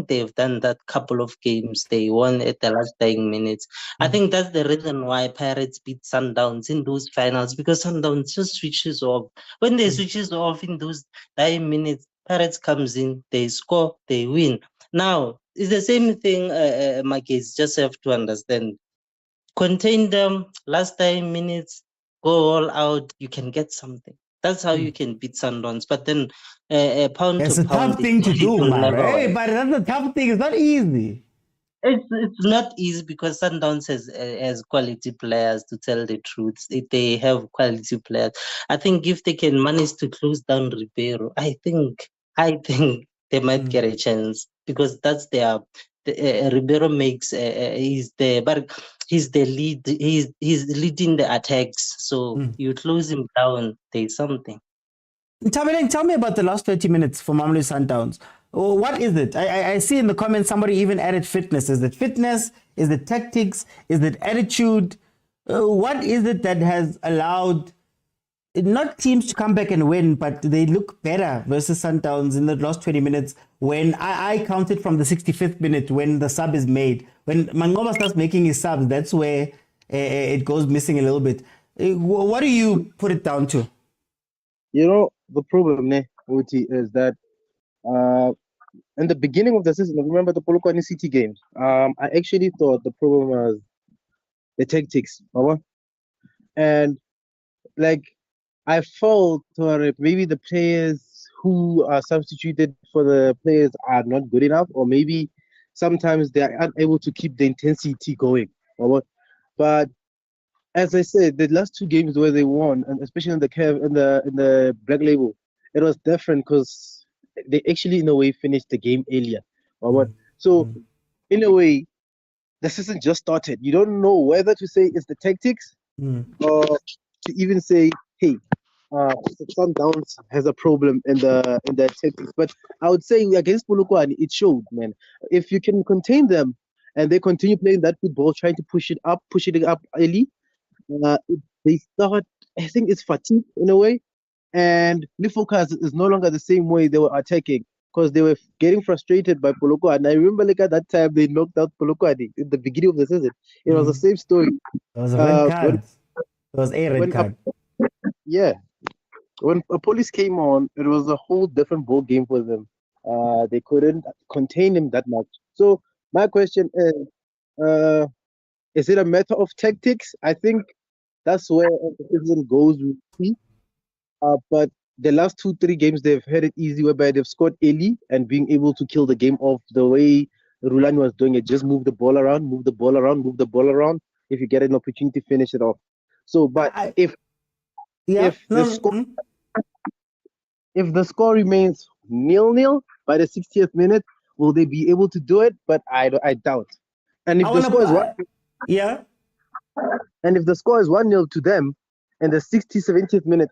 they've done that couple of games. They won at the last dying minutes. I think that's the reason why Pirates beat Sundowns in those finals, because Sundowns just switches off. When they switches off in those dying minutes, Pirates comes in, they score, they win. Now, it's the same thing, my kids just have to understand. Contain them, last 10 minutes, go all out, you can get something. That's how you can beat Sundowns. But then, pound it's to a pound, tough thing to do, man. Hey, but that's a tough thing. It's not easy. It's not easy because Sundowns has quality players, to tell the truth. They have quality players. I think if they can manage to close down Ribeiro, I think they might get a chance, because that's Ribeiro makes he's the lead. He's leading the attacks. So you close him down, there's something. Tell me about the last 30 minutes for Mamelodi Sundowns. What is it? I see in the comments somebody even added fitness. Is it fitness? Is it tactics? Is it attitude? What is it that has allowed not teams to come back and win, but they look better versus Sundowns in the last 20 minutes, when I counted from the 65th minute when the sub is made? When Mangoba starts making his subs, that's where it goes missing a little bit. What do you put it down to? The problem, Uti, is that in the beginning of the season, remember the Polokwane City games? I actually thought the problem was the tactics, and like I felt maybe the players who are substituted for the players are not good enough, or maybe sometimes they are unable to keep the intensity going. But as I said, the last two games where they won, and especially in the CAF, in the Black Label, it was different because they actually, in a way, finished the game earlier. So, in a way, the season just started. You don't know whether to say it's the tactics to even say, hey, Sundowns has a problem in the tactics. But I would say against Polokwane, it showed, man. If you can contain them and they continue playing that football, trying to push it up early, they start. I think it's fatigue in a way, and Lifokas is no longer the same way they were attacking because they were getting frustrated by Polokwane. And I remember like at that time they knocked out Polokwane in the beginning of the season. It was the same story. It was a red card. It was a red card. When a police came on, it was a whole different ball game for them. They couldn't contain him that much. So my question is it a matter of tactics? I think that's where the season goes with me. But the last 2-3 games, they've had it easy, whereby they've scored early and being able to kill the game off the way Rulani was doing it. Just move the ball around. If you get an opportunity, finish it off. So, but if the score remains 0-0 by the 60th minute, will they be able to do it? But I doubt. And if the score is 1-0, and if the score is 1-0 to them, in the 60th, 70th minute,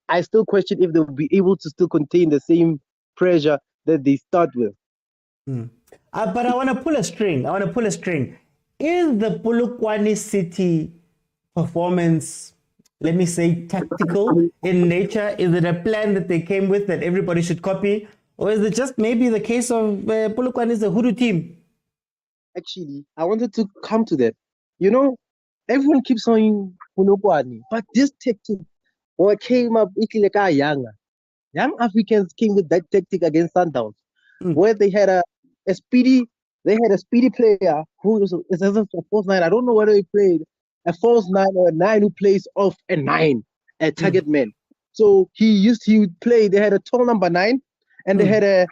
I still question if they'll be able to still contain the same pressure that they start with. But I want to pull a string. Is the Polokwane City performance, let me say, tactical in nature? Is it a plan that they came with that everybody should copy? Or is it just maybe the case of Polokwane is a hoodoo team? Actually, I wanted to come to that. You know, everyone keeps saying Polokwane, but this tactic came up young Africans came with that tactic against Sundowns, where they had a speedy player who is a false nine. I don't know whether he played a false 9 or a 9 who plays off a 9, a target man. So he would play. They had a tall number 9, and they had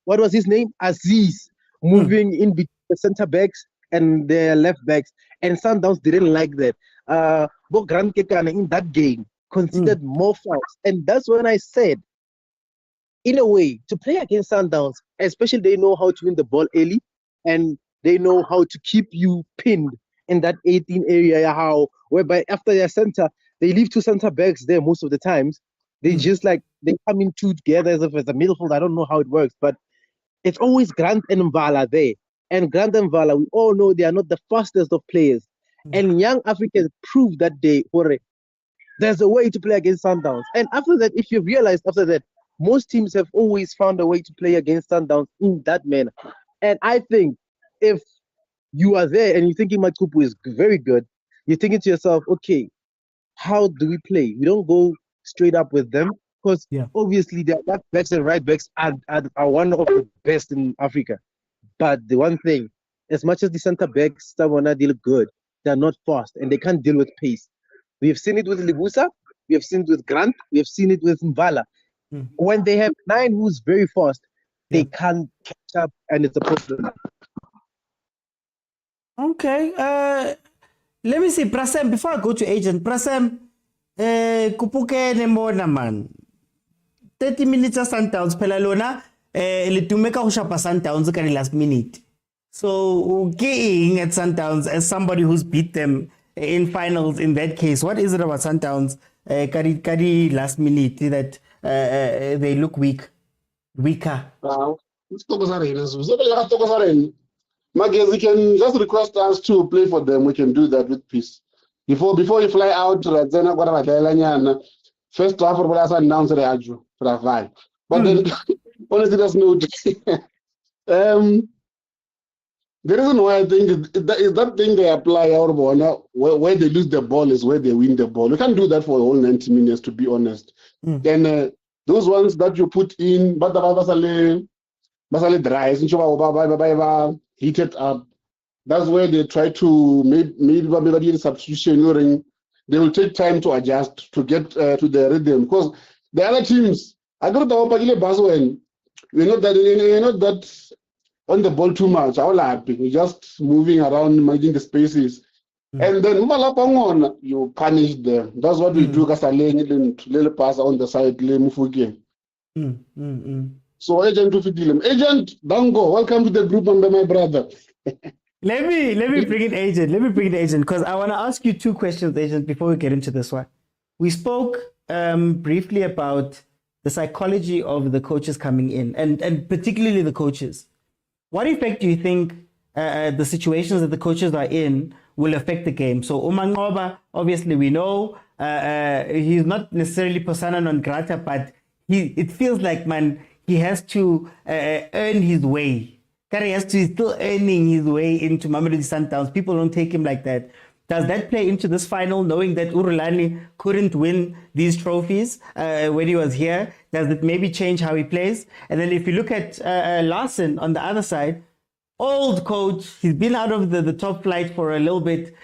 what was his name? Aziz, moving in between the center backs and the left backs. And Sundowns didn't like that. Bogrand Kekana in that game considered more fouls. And that's when I said, in a way, to play against Sundowns, especially they know how to win the ball early and they know how to keep you pinned in that 18 area, whereby after their center, they leave 2 center backs there most of the times. They just they come in 2 together as if it's a midfield. I don't know how it works, but it's always Grant and Mvala there. And Grant and Mvala, we all know they are not the fastest of players. And young Africans proved that day, there's a way to play against Sundowns. And after that, if you realize after that, most teams have always found a way to play against Sundowns in that manner. And I think if you are there and you're thinking Matupu is very good, you're thinking to yourself, okay, how do we play? We don't go straight up with them because obviously their left backs and right backs are one of the best in Africa. But the one thing, as much as the center backs, Savona deal good, they're not fast and they can't deal with pace. We have seen it with Libusa, we have seen it with Grant, we have seen it with Mvala. When they have 9 who's very fast, they can't catch up and it's a problem. Okay. Let me see, Prasem, before I go to agent, Prasem, Kupuke Nemona man. 30 minutes of Sundowns, Pelalona, Litumeka Ushapa Sundowns at the last minute. So, getting at Sundowns as somebody who's beat them in finals in that case, what is it about Sundowns, Kari last minute that they look weaker? Magaz, you can just request us to play for them. We can do that with peace. Before you fly out, first half of the announce the Aju for a vibe. But then, honestly, there's no. The reason why I think is that thing they apply our ball where they lose the ball is where they win the ball. You can't do that for the whole 90 minutes, to be honest. Then those ones that you put in, but basale dry, heat it up. That's where they try to maybe a substitution. They will take time to adjust to get to the rhythm because the other teams, I got the Opagile Baswen. We're not that on the ball too much. We're just moving around, managing the spaces. And then you punish them. That's what we do. Little pass on the side. So, Agent Dango, welcome to the group, my brother. Let me bring in Agent. Let me bring in Agent because I want to ask you two questions, Agent, before we get into this one. We spoke briefly about the psychology of the coaches coming in, and particularly the coaches. What effect do you think the situations that the coaches are in will affect the game? So Umangoba, obviously we know he's not necessarily persona non grata, but it feels like, man, he has to earn his way. He has to, he's still earning his way into Mamelodi Sundowns. People don't take him like that. Does that play into this final, knowing that Rulani couldn't win these trophies when he was here? Does it maybe change how he plays? And then if you look at Larson on the other side, old coach, he's been out of the top flight for a little bit.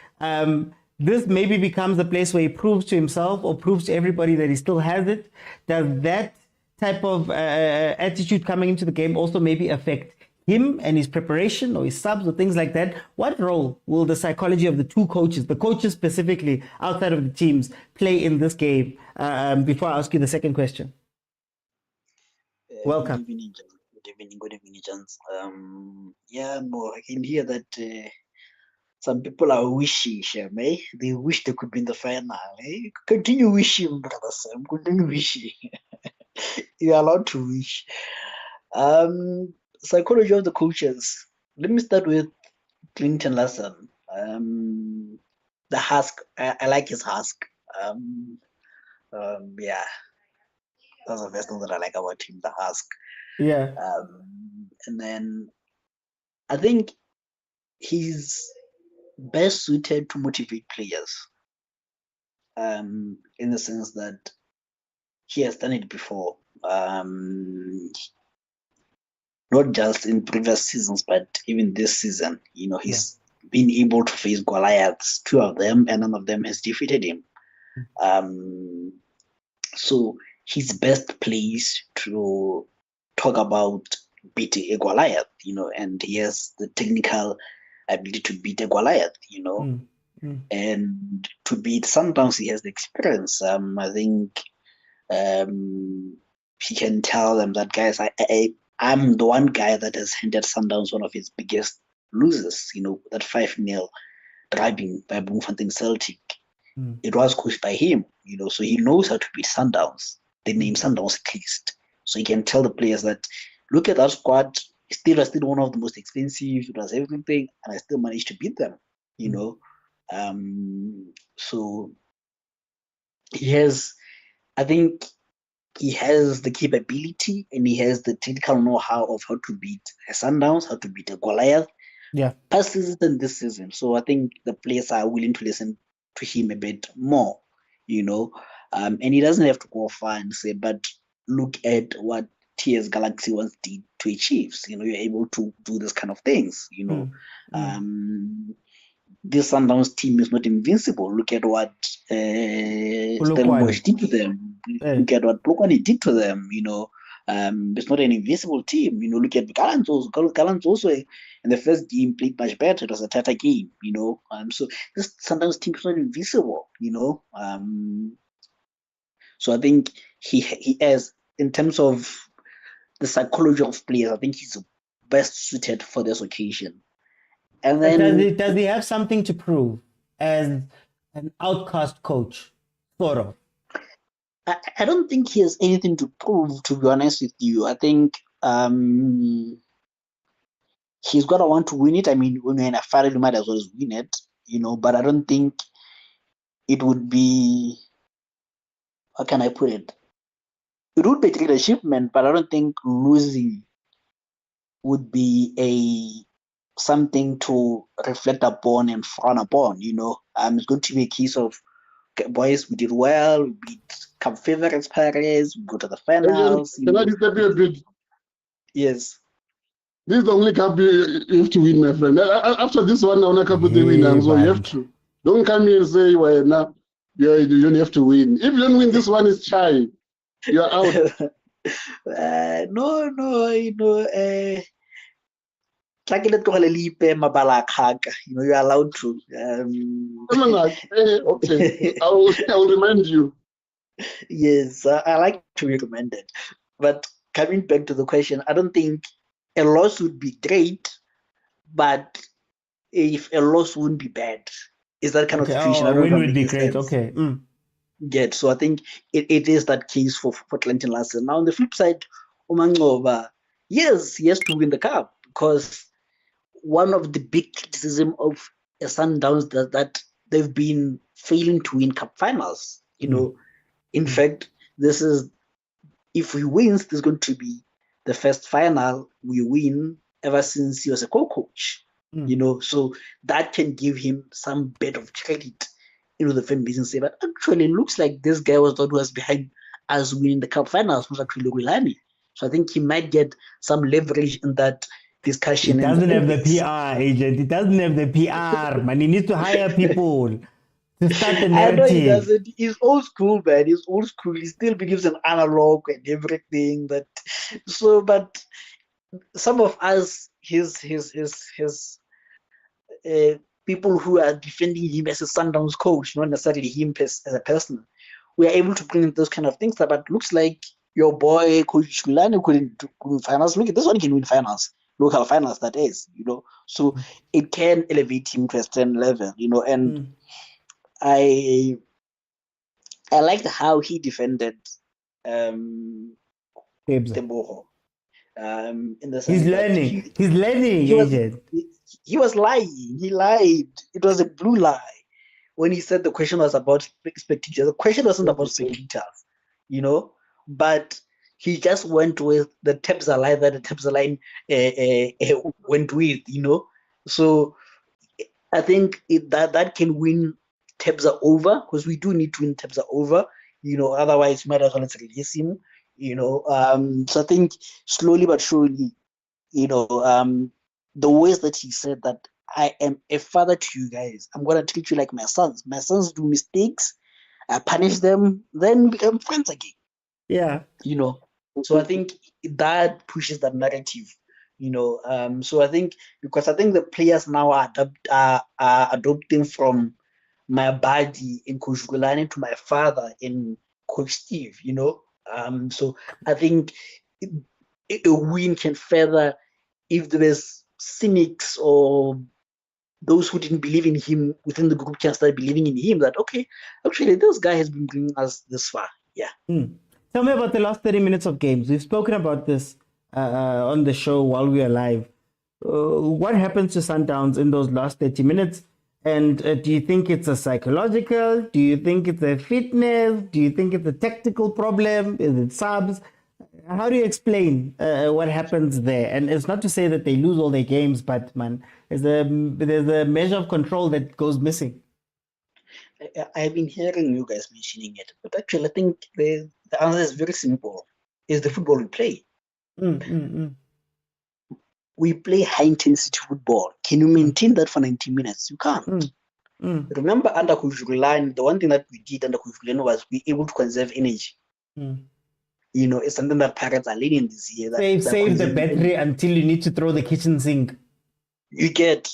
This maybe becomes a place where he proves to himself or proves to everybody that he still has it. Does that type of attitude coming into the game also maybe affect him and his preparation or his subs or things like that? What role will the psychology of the two coaches, the coaches specifically outside of the teams, play in this game? Before I ask you the second question. Welcome. Good evening, gents. Yeah, no, I can hear that some people are wishing, eh? They wish they could be in the final. Eh? Continue wishing, brother Sam. Continue wishing. You're allowed to wish. Psychology of the coaches. Let me start with Clinton Larson. The husk. I like his husk. Yeah, that's the best thing that I like about him. The husk. Yeah. And then I think he's best suited to motivate players. In the sense that he has done it before. Not just in previous seasons, but even this season. You know, he's been able to face Goliaths, two of them, and none of them has defeated him. So he's best placed to talk about beating a Goliath, you know, and he has the technical ability to beat a Goliath, you know, and to beat Sundowns, he has the experience. I think he can tell them that, guys, I'm the one guy that has handed Sundowns one of his biggest losers, you know, that 5-0 driving by Bloemfontein Celtic. It was coached by him, you know, so he knows how to beat Sundowns. The name Sundowns clicked. So he can tell the players that, look at that squad, still one of the most expensive, it was everything, and I still managed to beat them, you know. So he has, I think he has the capability and he has the technical know-how of how to beat a Sundowns, how to beat a Goliath. Yeah. Past season and this season. So I think the players are willing to listen to him a bit more, you know. And he doesn't have to go far and say, but look at what TS Galaxy once did to a Chiefs. You know, you're able to do this kind of things, you know. This Sundowns team is not invincible. Look at what Stellenbosch did to them. Look at what Polokwane did to them, you know. It's not an invincible team. You know, look at Gallants also. Gallants also in the first game played much better. It was a tighter game, you know. So this Sundowns team is not invincible, you know. So I think he has, in terms of the psychology of players, I think he's best suited for this occasion. And then does he have something to prove as an outcast coach, sort of? I don't think he has anything to prove, to be honest with you. I think he's got to want to win it. I mean, when you're in a final, you might as well win it, you know, but I don't think it would be, how can I put it? It would be a great achievement, but I don't think losing would be something to reflect upon and frown upon, you know. It's going to be a case of, okay, boys, we did well, we beat Cup favorites Paris, we go to the finals. Can I disturb you a bit? Yes. This is the only cup you have to win, my friend. After this one, I want to cup with the winner, so you have to. Don't come here and say, well, now you don't have to win. If you don't win this one, it's shy. You're out. No, you know, you know, you're allowed to. Okay, I will remind you. Yes, I like to be reminded. But coming back to the question, I don't think a loss would be great, but if a loss wouldn't be bad. Is that kind of Okay, situation? I a don't know if win I'm would be making great. sense. Okay. Yet, so I think it is that case for Clinton Larson. Now on the flip side, Umangova, yes, he has to win the cup, because one of the big criticism of Sundowns that they've been failing to win cup finals. In fact, this is, if he wins, this is going to be the first final we win ever since he was a co-coach. So that can give him some bit of credit, the fan base, and say, but actually it looks like this guy was the one who was behind us winning the cup finals, was actually Rulani. So I think he might get some leverage in that discussion. He doesn't have the PR, agent. He doesn't have the PR, man. He needs to hire people to start the I know he narrative. doesn't. He's old school, man. He's old school. He still believes in analog and everything. But some of us, his people who are defending him as a Sundowns coach, not necessarily him as a person, we are able to bring in those kind of things. But looks like your boy Coach Rulani couldn't win finals. Look, this one can win finals, local finals, that is. So it can elevate him to a certain level. And I liked how he defended Teboho. In the sense He's learning. He's learning, agent. He was lying. He lied. It was a blue lie when he said the question was about spectators. The question wasn't about spectators, but he just went with the Tebza line that the Tebza line went with, So I think that can win Tebza over, because we do need to win Tebza over, otherwise we might as well release him, So I think slowly but surely, the ways that he said that I am a father to you guys, I'm going to treat you like my sons. My sons do mistakes, I punish them, then we become friends again. Yeah. So I think that pushes that narrative, So I think, because I think the players now are adopting from my buddy in Coach Rulani to my father in Coach Steve, So I think a win can further, if there's cynics or those who didn't believe in him within the group can start believing in him, that, okay, actually this guy has been bringing us this far. Yeah. Tell me about the last 30 minutes of games. We've spoken about this on the show while we are live. What happens to Sundowns in those last 30 minutes? And do you think it's a psychological? Do you think it's a fitness? Do you think it's a tactical problem? Is it subs? How do you explain what happens there? And it's not to say that they lose all their games, but man, there's a measure of control that goes missing. I've been hearing you guys mentioning it, but actually I think the answer is very simple. It's the football we play. We play high-intensity football. Can you maintain that for 90 minutes? You can't. Remember, under Coach Rulani, the one thing that we did under Coach Rulani was we were able to conserve energy. It's something that Pirates are learning this year. Save the battery until you need to throw the kitchen sink. You get,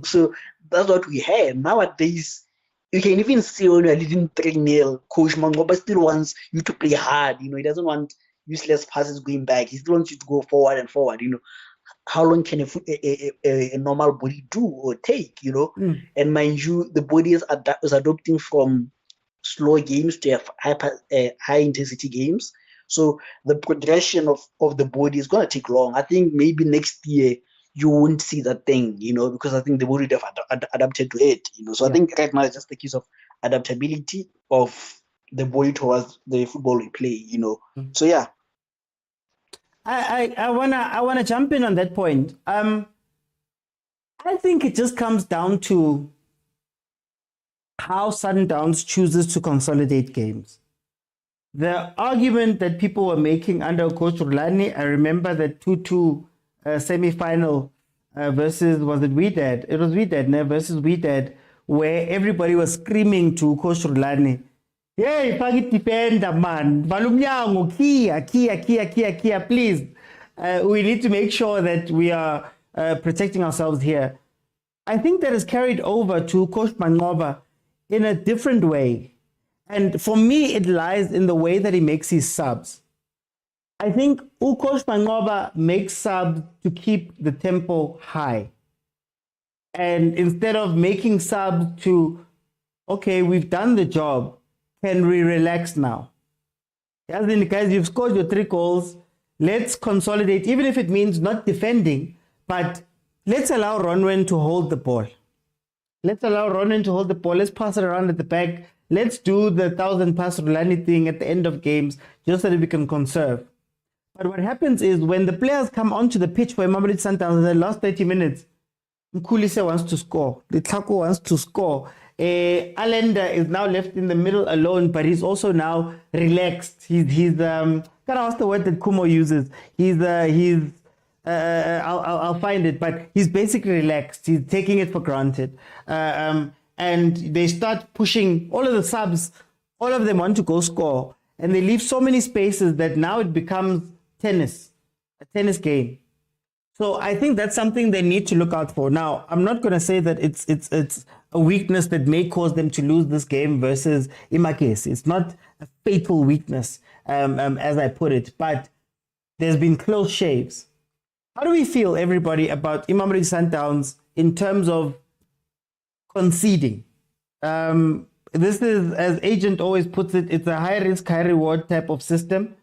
so that's what we have. Nowadays, you can even see when you're leading 3-0, Coach Mangoba still wants you to play hard. He doesn't want useless passes going back. He still wants you to go forward and forward. How long can a normal body do or take? And mind you, the body is adopting from slow games to high intensity games. So the progression of the body is going to take long. I think maybe next year you won't see that thing, because I think the body have adapted to it, So I think right now it's just the case of adaptability of the body towards the football we play, So yeah. I wanna jump in on that point. I think it just comes down to how Sundowns chooses to consolidate games. The argument that people were making under Coach Rulani, I remember the 2-2 semi-final versus, was it Wydad? It was Wydad, versus Wydad, where everybody was screaming to Coach Rulani, "Hey, Pagit defender, man. Valumnyango, Kia, please. We need to make sure that we are protecting ourselves here." I think that is carried over to Coach Mangoba in a different way. And for me, it lies in the way that he makes his subs. I think Coach Mangoba makes subs to keep the tempo high. And instead of making subs to, okay, we've done the job, can we relax now? As in, guys, you've scored your 3 goals. Let's consolidate, even if it means not defending, but let's allow Ronwen to hold the ball. Let's allow Ronwen to hold the ball. Let's pass it around at the back. Let's do the 1,000 pass rulani thing at the end of games, just so that we can conserve. But what happens is when the players come onto the pitch for Mamelodi Sundowns in the last 30 minutes, Mkhulise wants to score. Litlhako wants to score. Allender is now left in the middle alone, but he's also now relaxed. He's kind of what's the word that Kumo uses? I'll find it, but he's basically relaxed. He's taking it for granted. And they start pushing all of the subs, all of them want to go score. And they leave so many spaces that now it becomes tennis, a tennis game. So I think that's something they need to look out for. Now, I'm not going to say that it's a weakness that may cause them to lose this game versus Imakesi. It's not a fatal weakness, as I put it, but there's been close shaves. How do we feel, everybody, about Mamelodi Sundowns in terms of conceding? This is, as Agent always puts it, it's a high risk, high reward type of system.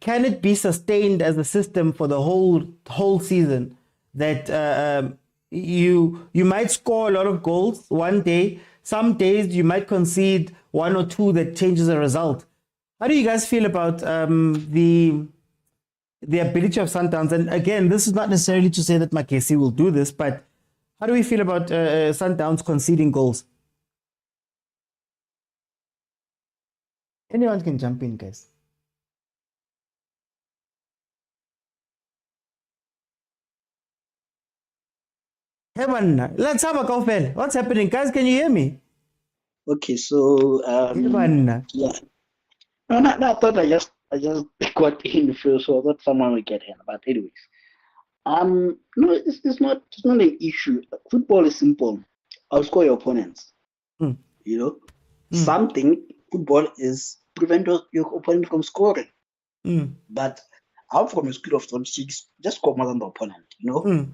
Can it be sustained as a system for the whole season? That you might score a lot of goals one day. Some days you might concede 1 or 2 that changes the result. How do you guys feel about the ability of Sundowns? And again, this is not necessarily to say that Makesi will do this, but how do we feel about Sundowns conceding goals? Anyone can jump in, guys. Hey man, let's have a coffee. What's happening, guys? Can you hear me? Okay, so Hey man. yeah. No, I thought I just got in first, so I thought someone would get in. But anyways, no, it's not an issue. Football is simple. Outscore your opponents. You know, something football is prevent your opponent from scoring. But out from a school of statistics, just score more than the opponent. You know,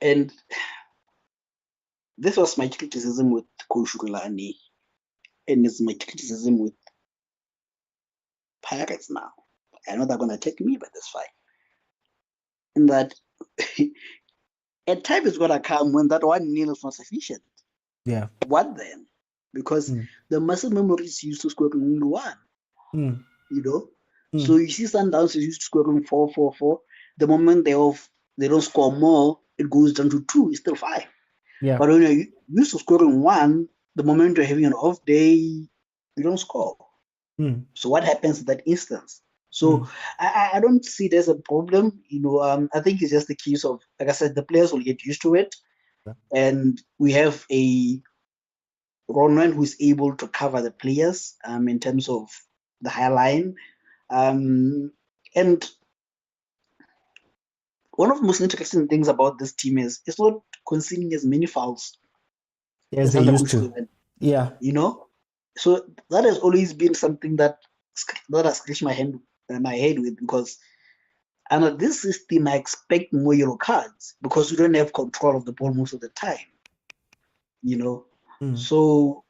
and this was my criticism with Coach Rulani, and it's my criticism with Pirates now. I know they're going to attack me, but that's fine. And that a time is going to come when that 1-0 is not sufficient. Yeah. What then? Because the muscle memory is used to scoring only 1. You know? So you see Sundowns is used to scoring 4-4-4. The moment they don't score more, it goes down to 2. It's still 5. Yeah. But when you're used to scoring 1, the moment you're having an off day, you don't score. So what happens in that instance? So I don't see it as a problem. You know, I think it's just the case of, like I said, the players will get used to it. And we have a Ronwen who is able to cover the players in terms of the high line. And one of the most interesting things about this team is it's not conceding as many fouls as they used to. Yeah. You know? So that has always been something that I scratch my head with, because under this system I expect more yellow cards because we don't have control of the ball most of the time. You know? So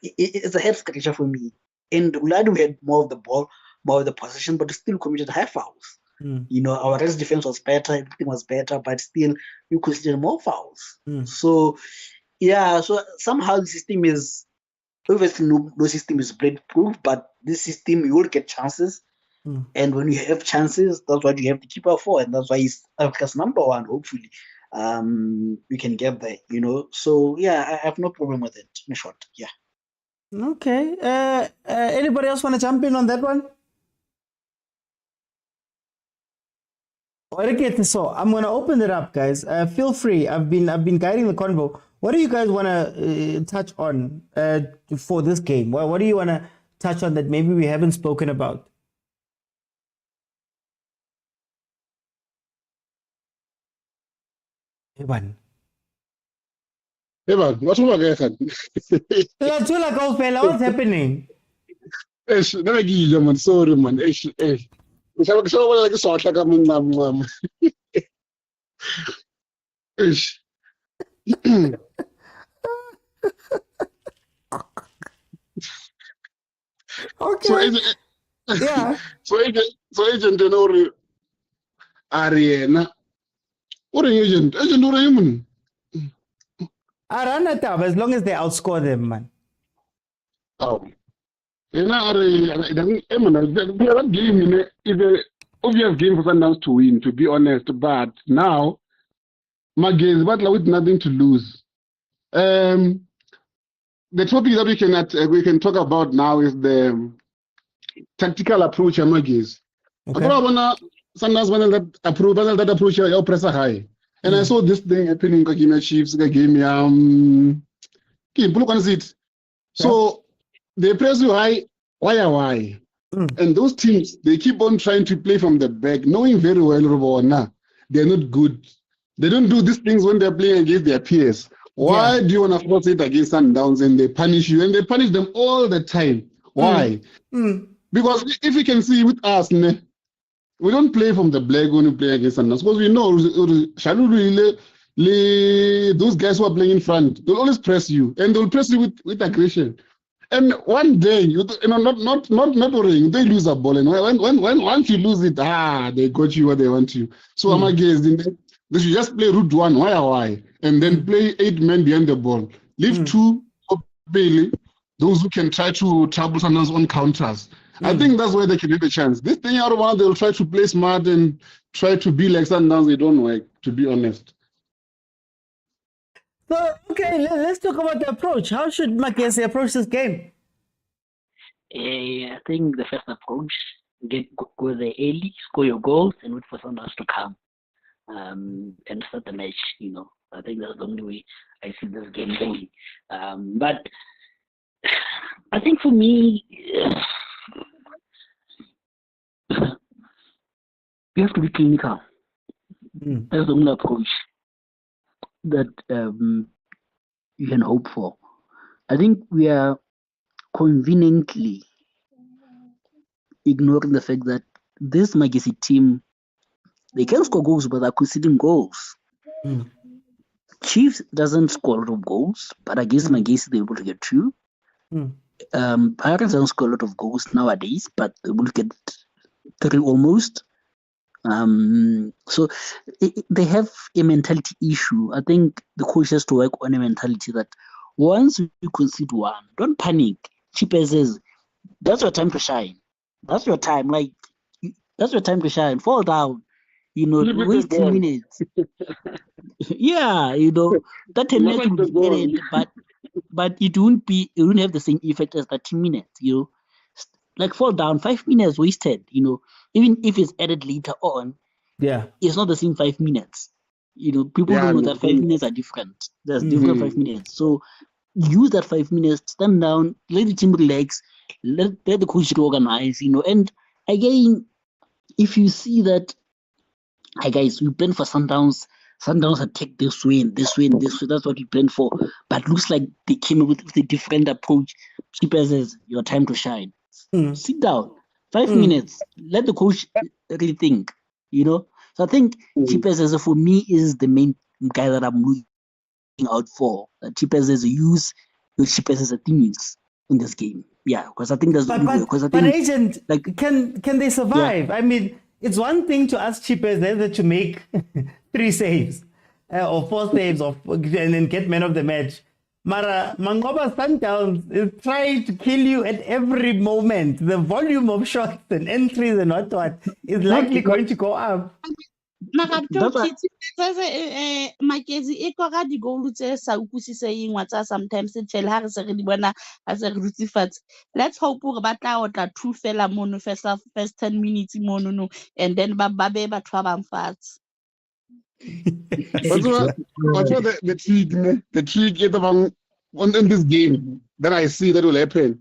it's a head scratcher for me. And Rulani, we had more of the ball, more of the possession, but still committed high fouls. You know, our rest defense was better, everything was better, but still you consider more fouls. So yeah, so somehow the system is obviously no system is bulletproof, but this system you will get chances. And when you have chances, that's what you have to keep up for, and that's why he's Africa's number 1, hopefully. We can get there, you know. So yeah, I have no problem with it, in short. Yeah. Okay. Anybody else want to jump in on that one? So I'm gonna open it up, guys. Feel free. I've been guiding the convo. What do you guys want to touch on for this game? What do you want to touch on that maybe we haven't spoken about? Evan, what's happening? Sorry, man. Ish. Okay. So agent, Yeah. so agent or Ariana. What an agent? Agent or human? I run it up as long as they outscore them, man. Oh. You know, that game is an obvious game for Sundowns to win, to be honest. But now, Magaz, but with nothing to lose. The topic that we can talk about now is the tactical approach at Magaz. Okay. Sundowns that approach your pressure high. And I saw this thing happening in Kaizer Chiefs, game So they press you high, why? And those teams, they keep on trying to play from the back, knowing very well, they're not good. They don't do these things when they're playing against their peers. Why do you want to force it against Sundowns and they punish you? And they punish them all the time. Why? Because if you can see with us, we don't play from the black when we play against Sundowns. Because we know those guys who are playing in front, they'll always press you. And they'll press you with aggression. And one day, not worrying, they lose a ball. And once you lose it, they got you what they want you. So I'm against them. They should just play route one, why? And then play 8 men behind the ball. Leave 2 for Bailey, those who can try to trouble Sundowns on counters. I think that's where they can get a chance. This thing out of one, they'll try to play smart and try to be like Sundowns. They don't work, to be honest. So, okay, let's talk about the approach. How should Mackenzie approach this game? I think the first approach, go there early, score your goals, and wait for Sundowns to come and start the match. I think that's the only way I see this game going. But I think for me, you have to be clinical. That's the only approach that you can hope for. I think we are conveniently ignoring the fact that this Magesi team, they can score goals, but they're conceding goals. Chiefs doesn't score a lot of goals, but against Magesi, they're able to get 2. Pirates don't score a lot of goals nowadays, but they will get 3 almost. So they have a mentality issue. I think the coach has to work on a mentality that once you concede 1, don't panic. Chiefs, that's your time to shine. That's your time. That's your time to shine. Fall down. Waste 10 minutes. That 10 minutes will be added, but it won't have the same effect as 30 minutes. Fall down, 5 minutes wasted. Even if it's added later on, it's not the same 5 minutes. People don't know that 5 minutes are different. There's different 5 minutes. So use that 5 minutes, stand down, let the team relax, let the coach organize, and again, if you see that, hi guys, we plan for Sundowns attack this way and this way and this way, that's what we planned for, but looks like they came up with a different approach. Keeper says, your time to shine. Sit down, 5 minutes, let the coach rethink, So I think Keeper says, for me, is the main guy that I'm looking out for. Chippers as use your Chippers as a teams in this game. Yeah, because I think that's the only way. But agent, can they survive? I mean, it's one thing to ask Chippers to make 3 saves or 4 saves and then get man of the match. Mara Mangoba Sundowns is trying to kill you at every moment. The volume of shots and entries and what is likely going to go up. Makezi e kora di-goal tse sa utlwisiseng wa tsa sometimes tell ha re se re di bona ha se re dutse fatshe. Let's hope gore ba tla otla 2 fela mono first 10 minutes mono no, and then ba be batho ba bang fatshe. What's the trick in this game that I see that will happen?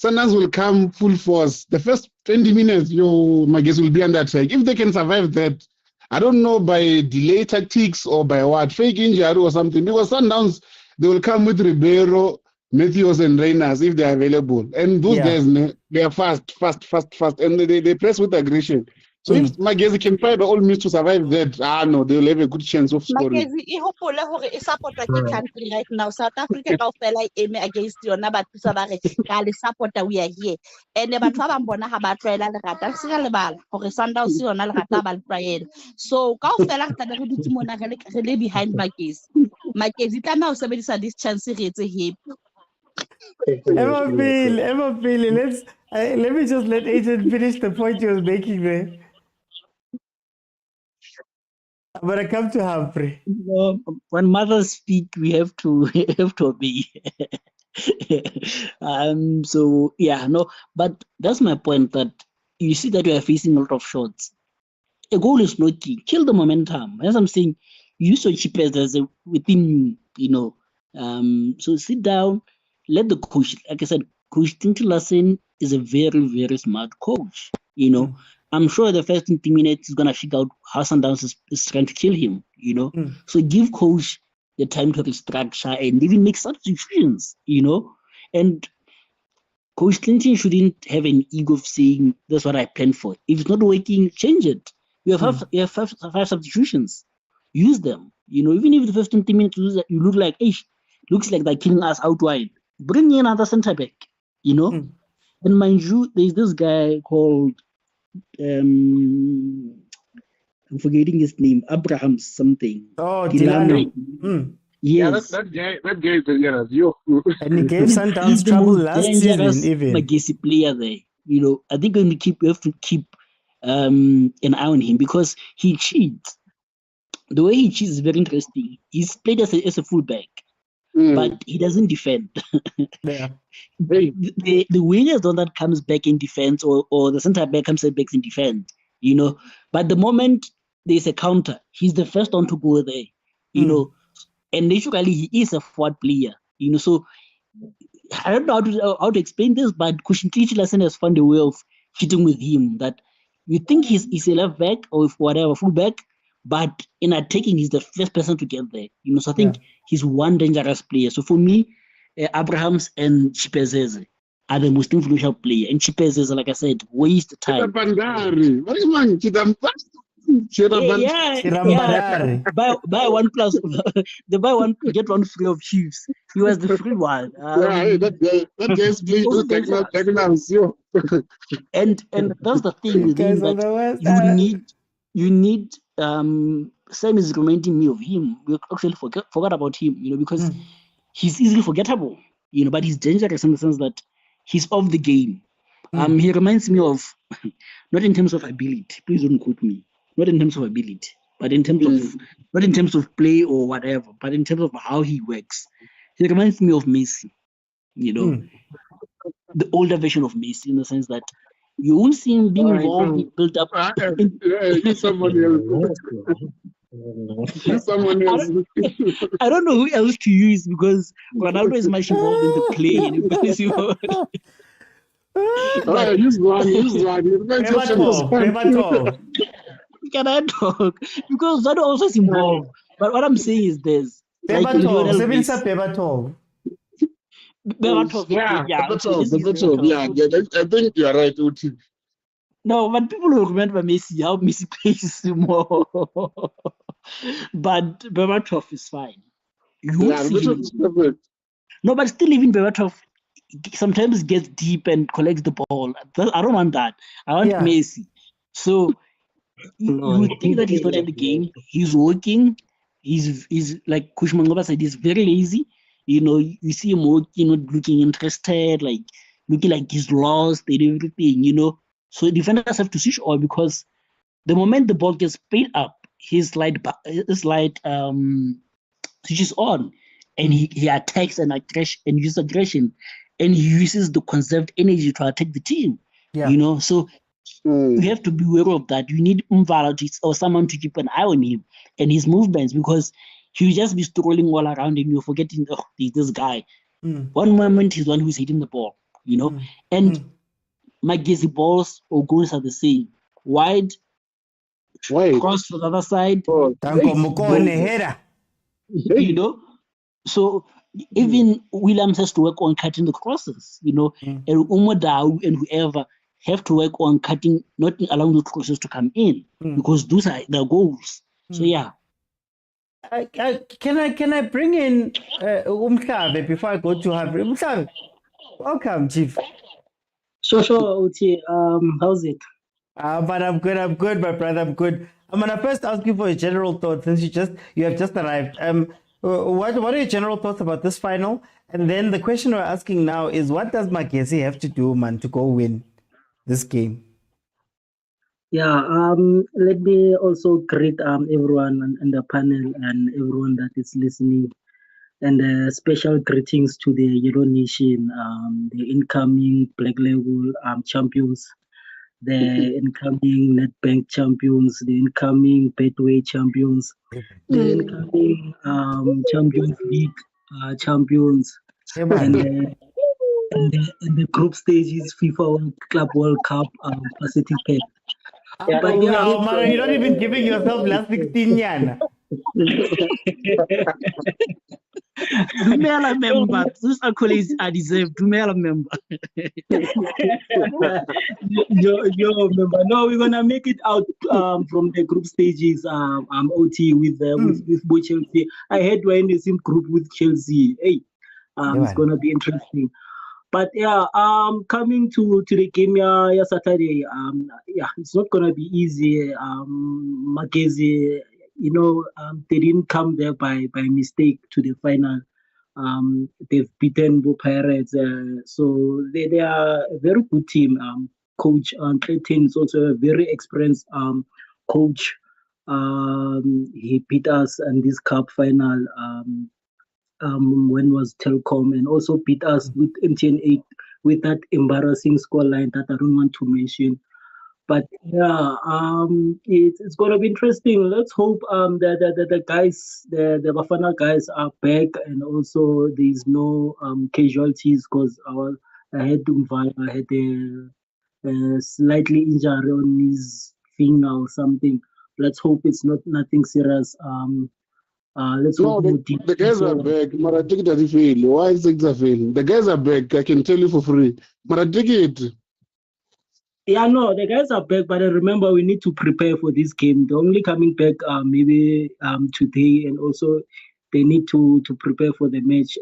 Sundowns will come full force. The first 20 minutes, my guess will be under attack. If they can survive that, I don't know by delay tactics or by what, fake injury or something, because Sundowns, they will come with Ribeiro, Matthews and Reyners if they are available. And those guys, they are fast, and they press with aggression. So if Magezi can try by all means to survive that, no, they'll have a good chance of scoring. Makezi e hopole hore e support-a ke country right now. South Africa kaofela e eme against yona ba thusa ba re ka le support-a, we are here. And batho ba bang bona ha ba tlwaela lerata se ka lebala hore Sundowns yona lerata ba le tlwaela. So kaofela re tla re dutse mona re le behind Makezi. Makezi tlameha ho sebedisa this chance re etse happy. Emma Phil, let me just let Agent finish the point he was making there. But I come to Humphrey. When mothers speak, we have to obey. So yeah, no, but that's my point, that you see that we are facing a lot of shots. A goal is not key. Kill the momentum. As I'm saying, use your cheapest as within you. So sit down, let the coach, like I said, Coach Tintin Lassen is a very, very smart coach. I'm sure the first 20 minutes is gonna figure out how Sundowns is trying to kill him. So give coach the time to restructure and even make substitutions. And Coach Clinton shouldn't have an ego of saying that's what I planned for. If it's not working, change it. You have five substitutions. Use them. Even if the first 20 minutes you look like, looks like they're killing us out wide. Bring in another centre back. And mind you, there's this guy called I'm forgetting his name, Abraham something. Oh, Delano. Yes. Yeah, that guy is dangerous. Yo. And he gave Sundowns trouble last season, even. Magesi player there. I think we have to keep an eye on him because he cheats. The way he cheats is very interesting. He's played as a fullback, but he doesn't defend. Yeah. The winger is the one that comes back in defense, or the centre back comes back in defense. But the moment there's a counter, he's the first one to go there. And naturally he is a forward player. So I don't know how to explain this, but Coach Lassen has found a way of cheating with him, that you think he's a left back or whatever fullback, but in attacking he's the first person to get there. So I think he's one dangerous player. So for me, Abrahams and Chipezeze are the most influential player. And Chipezeze, like I said, waste time. Buy one plus the buy one get one free of Chiefs. He was the free one. That guy's playing and that's the thing with him, that you need Sam is reminding me of him. We actually forgot about him, because he's easily forgettable, but he's dangerous in the sense that he's off the game. He reminds me of, not in terms of ability, please don't quote me, not in terms of ability, but in terms of, not in terms of play or whatever, but in terms of how he works. He reminds me of Messi, the older version of Messi, in the sense that you won't see him being involved, built up. Someone else. Someone else. I don't know who else to use, because Ronaldo is much involved in the play. Use one. Can I talk? Because that also is involved. But what I'm saying is this. Bebatov. I think you are right, Uti. No, but people will remember Messi, how Messi plays more. But Berbatov is fine. No, but still even Berbatov sometimes gets deep and collects the ball. I don't want that. I want Messi. So you think that he's not in the game. He's working. He's like Coach Mangoba said, he's very lazy. You see him working, not looking interested, like looking like he's lost and everything, So defenders have to switch on, because the moment the ball gets played up, his light switches on, and he attacks and uses aggression, and he uses the conserved energy to attack the team. So you have to be aware of that. You need Umvala or someone to keep an eye on him and his movements, because he'll just be strolling all around and you're forgetting, this guy. One moment he's the one who's hitting the ball, and Magesi balls or goals are the same. Wide, cross to the other side. So even Williams has to work on cutting the crosses, and Umodau and whoever have to work on cutting, not allowing those crosses to come in, because those are the goals. So yeah. Can I bring in Umhlave before I go to Havre? Umhlave, welcome, Chief. Sure, Oti. How's it? But I'm good, my brother. I'm good. I'm gonna first ask you for your general thoughts since you have just arrived. What are your general thoughts about this final? And then the question we're asking now is, what does Magesi have to do, man, to go win this game? Yeah. Let me also greet everyone on the panel and everyone that is listening, and special greetings to the Yellow Nation, the incoming Black Label champions, the incoming Nedbank champions, the incoming Betway champions, the incoming Champions League champions, and the group stages FIFA Club World Cup participated. Yeah, but man, you're not even giving yourself last 16 yan. Dumela member, those accolades are deserved. Dumela member. Yo, member. No, we're gonna make it out from the group stages. OT with both Chelsea. I heard we're in the same group with Chelsea. Hey, it's gonna be interesting. But yeah, coming to the game Saturday, it's not gonna be easy. Magesi, they didn't come there by mistake to the final. They've beaten Bo Pirates, so they are a very good team. Coach Clayton is also a very experienced coach. He beat us in this cup final. When was Telkom, and also beat us with MTN 8 with that embarrassing scoreline that I don't want to mention. But yeah, it's gonna be interesting. Let's hope that the guys, the Bafana guys are back, and also there's no casualties, because I had a slightly injury on his finger or something. Let's hope it's nothing serious. Let's hope the guys are back. Mara take it fail. Why is it a fail? The guys are back. I can tell you for free. Mara take it. Yeah, no, the guys are back, but remember we need to prepare for this game. They're only coming back maybe today, and also they need to prepare for the match.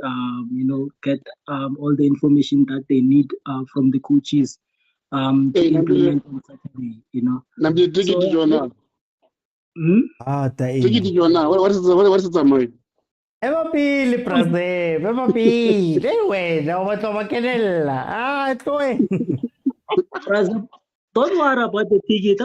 Get all the information that they need from the coaches to implement on Saturday. Take it to Jonah. Take it to Jonah. What is it, Samuel? Evapi, Liprase, Evapi. Anyway, now what's over Canela? Don't worry about the ticket.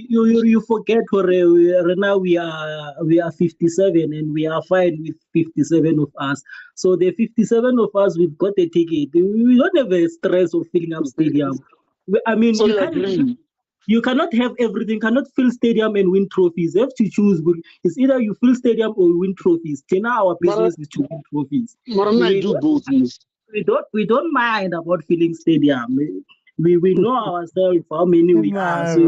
You forget right now we are 57 and we are fine with 57 of us. So the 57 of us, we've got the ticket. We don't have a stress of filling up stadium. I mean, so you cannot have everything. Cannot fill stadium and win trophies. You have to choose. It's either you fill stadium or win trophies. Now our business is to win trophies. We don't mind about filling stadium. We know ourselves how many we are. So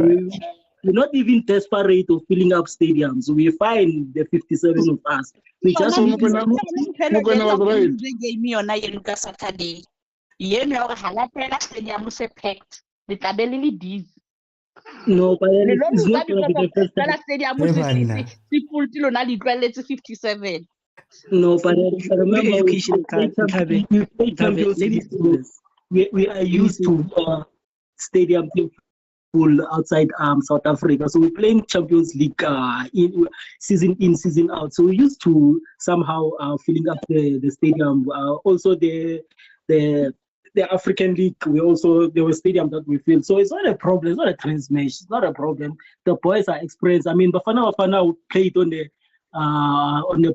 we're not even desperate of filling up stadiums. We find the 57 of us. We just need to no, but it's not going to be the first time. No, but remember, we are used to stadium full outside South Africa. So we're playing Champions League season in, season out. So we're used to somehow filling up the stadium. Also the African League, there was stadium that we filled. So it's not a problem. It's not a transmission. It's not a problem. The boys are experienced. I mean, Bafana played on the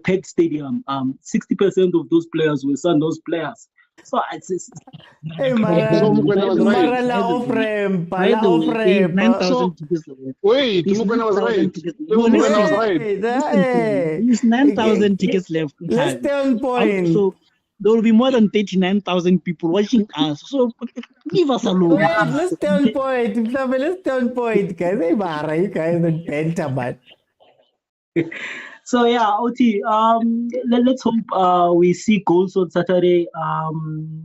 packed stadium. 60% of those players were Sundowns players. So it's hey, Marala Ofrem. Wait, Mukwena was right. There's 9,000 tickets left. Let's stay on point. So there will be more than 39,000 people watching us. So leave us alone. Wait, let's stay on point. Let's stay on point, guys. Hey, Mara, you guys are pentabat. So yeah, OT. Let's hope we see goals on Saturday.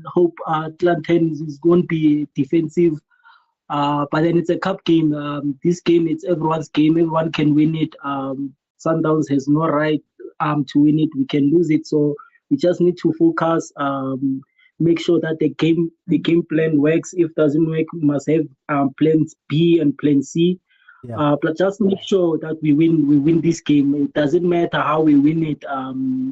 Hope Clanton is going to be defensive. But then it's a cup game. This game, it's everyone's game. Everyone can win it. Sundowns has no right to win it. We can lose it. So we just need to focus. Make sure that the game plan works. If it doesn't work, we must have plans B and plan C. Yeah. But just make sure that we win this game. It doesn't matter how we win it.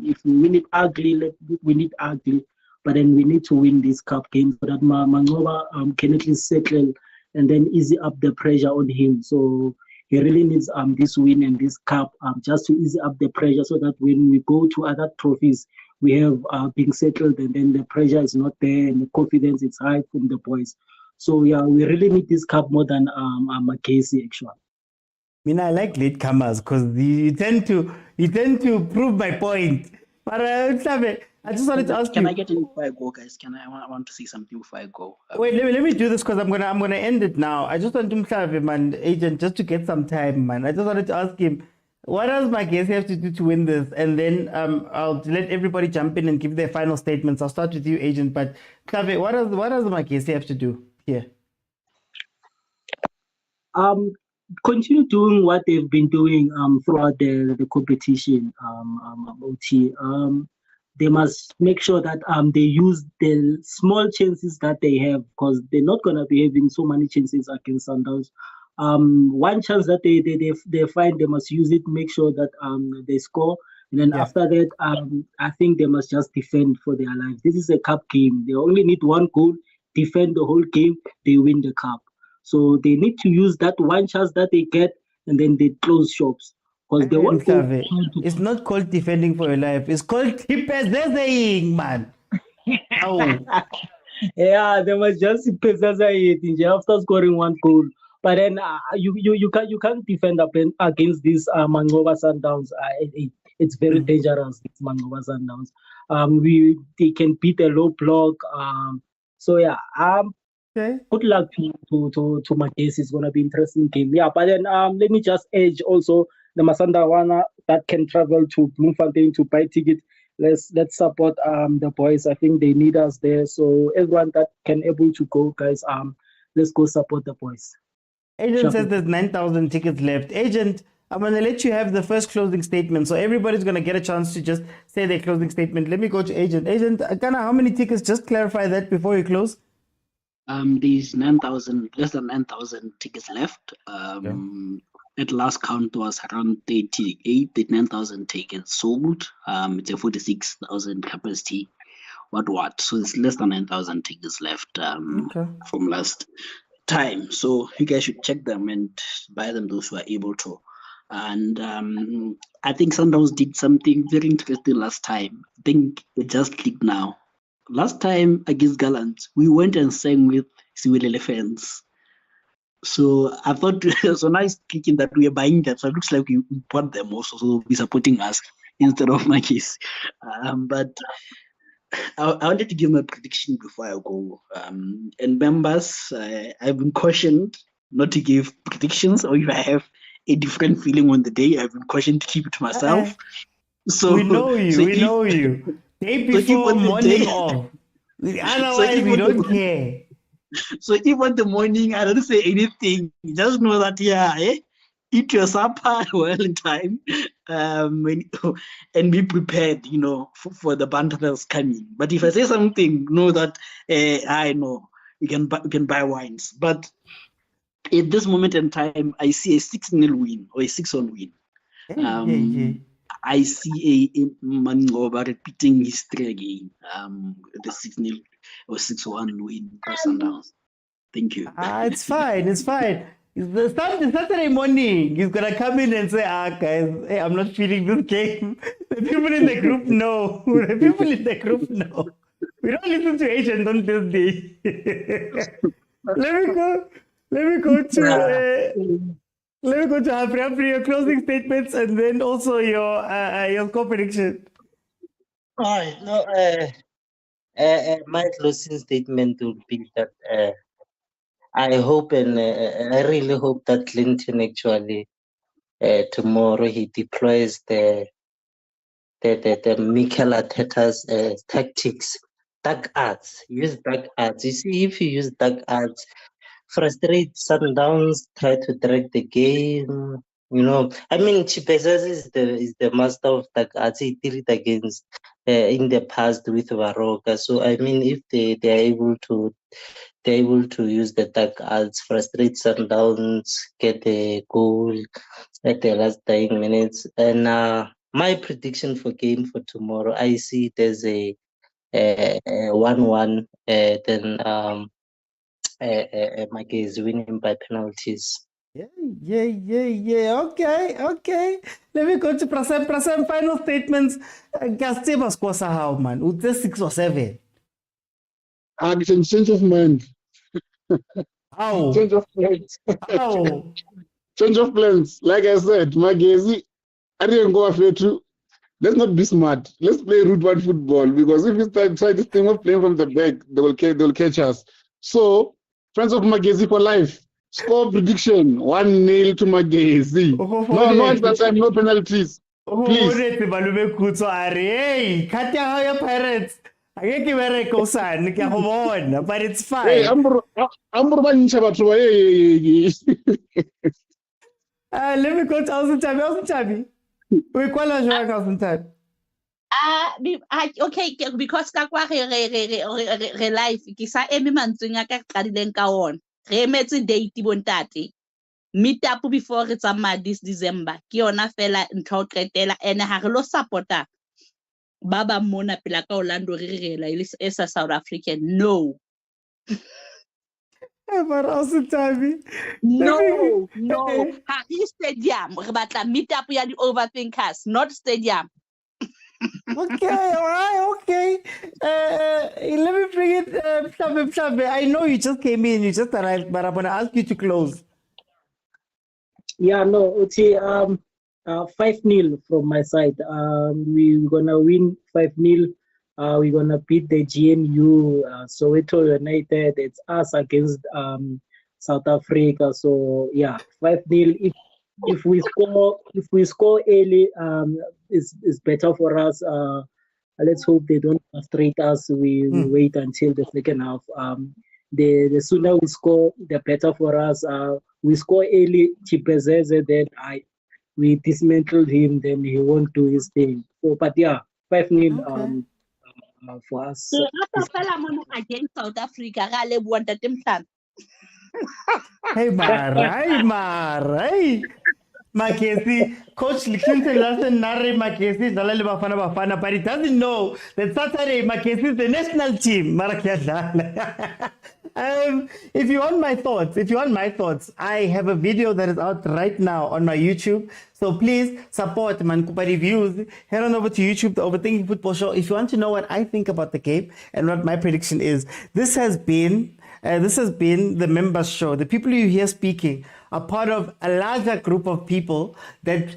If we win it ugly, win it ugly. But then we need to win this cup game so that Mangoba can at least settle and then easy up the pressure on him. So he really needs this win and this cup just to easy up the pressure so that when we go to other trophies, we have been settled and then the pressure is not there and the confidence is high from the boys. So yeah, we really need this cup more than Makesi actually. I mean, I like latecomers because you tend to prove my point. But I just wanted to ask you. Can I get in before I go, guys? I want to say something before I go. Wait, let me do this because I'm gonna end it now. I just want to have him and agent just to get some time, man. I just wanted to ask him, what does Makesi have to do to win this? And then I'll let everybody jump in and give their final statements. I'll start with you, agent. But Kave, what does Makesi have to do here? Continue doing what they've been doing throughout the competition. OT. They must make sure that they use the small chances that they have because they're not gonna be having so many chances against Sundowns. One chance that they find, they must use it. Make sure that they score, and then after that, I think they must just defend for their lives. This is a cup game. They only need one goal, defend the whole game, they win the cup. So they need to use that one chance that they get, and then they close shops. Because they won't go. It's not called defending for your life. It's called tipezezing, man. Oh. Yeah, they must just it after scoring one goal. But then you can't defend against these Mangoba Sundowns. It's very dangerous. These Mangoba Sundowns. They can beat a low block. So yeah. Okay. Good luck to Makesi. It's gonna be interesting game. Yeah, but then let me just edge also the Masandawana that can travel to Bloemfontein to buy ticket. Let's support the boys. I think they need us there. So everyone that can able to go, guys, let's go support the boys. Agent says there's 9,000 tickets left. Agent, I'm gonna let you have the first closing statement. So everybody's gonna get a chance to just say their closing statement. Let me go to Agent. Agent, Kana, how many tickets? Just clarify that before you close. There's less than 9,000 tickets left. At last count was around 39,000 tickets sold. It's a 46,000 capacity. What? So it's less than 9,000 tickets left from last time. So you guys should check them and buy them, those who are able to. And I think Sundowns did something very interesting last time. I think it just clicked now. Last time against Gallant, we went and sang with Siwelele fans. So I thought, so now it's clicking that we are buying them. So it looks like we bought them also, so be supporting us instead of my case. But I wanted to give my prediction before I go. And members, I've been cautioned not to give predictions, or if I have a different feeling on the day, I've been cautioned to keep it to myself. So we know you. Day before, morning off. Otherwise, we don't care. So if on the morning I don't say anything, just know that eat your supper well in time, and be prepared, for the banter that's coming. But if I say something, know that I know you can buy wines. But at this moment in time, I see a 6-0 win or a 6-1 win. I see a Mangoba repeating history again. The 6-0 or 6-1 win for Sundowns. Thank you. It's fine. The Saturday morning, he's gonna come in and say, guys, hey, I'm not feeling this game. The people in the group know. We don't listen to agent on this day. Let me go to Humphrey, your closing statements, and then also your score prediction. All right. No, my closing statement would be that I hope and I really hope that Clinton actually tomorrow he deploys the Mikel Arteta's tactics, dark arts. Use dark arts. You see, if you use dark arts, frustrate Sundowns, try to drag the game. You know, I mean, Chipezas is the master of the arts. He did it against in the past with Varoka. So I mean, if they're able to use the dark arts, frustrate Sundowns, get a goal at the last dying minutes. And my prediction for game for tomorrow, I see it as a 1-1. Then Mike is winning by penalties. Yeah. Okay. Let me go to Prasem. Final statements. Gasteba scores how, man? With the 6 or 7. I can change of mind. How? Change of plans. How? Change of plans. Like I said, Magezi, I didn't go after too. Let's not be smart. Let's play route one football, because if we try this thing of playing from the back, they will catch us. So, friends of Magezi for life. Score prediction 1-0 to Magezi. No extra time, no penalties. Please. Hey, cut your pirates. I can't give a cosign, but it's fine. Hey, let me go to Alson Chabi. We call us Alson Chabi. Okay, because kakwa re life ke sa eme mantsweng a ka qadileng ka ona re emetse date bontate meet up before re tsamaya this December ke yona fela ntho o qetela ene ha re lo supporta ba ba mona pela ka Orlando re rela e sa South African no. But also Chabi. No. Ha stadium re batla meet up ya di overthinkers, not stadium. Okay, all right, okay. Let me bring it, Pshabe. I know you just came in, you just arrived, but I'm going to ask you to close. Yeah, no, okay, 5-0 from my side. We're going to win 5-0. We're going to beat the GNU, Soweto United. It's us against South Africa. So, yeah, 5-0. If we score early, it's better for us. Let's hope they don't frustrate us. We wait until the second half. The sooner we score, the better for us. We score early, Chipezeze, then we dismantled him, then he won't do his thing. So, but yeah, 5-0 for us. So, against South Africa, Hey, Marai. Makesi, Coach Clinton Larson Nare Makesi, Dalali Bafana, but he doesn't know that Saturday Makesi is the national team. If you want my thoughts, I have a video that is out right now on my YouTube. So please support Mankupa Reviews. Head on over to YouTube, the Overthinking Football Show. If you want to know what I think about the game and what my prediction is, this has been the members show. The people you hear speaking are part of a larger group of people that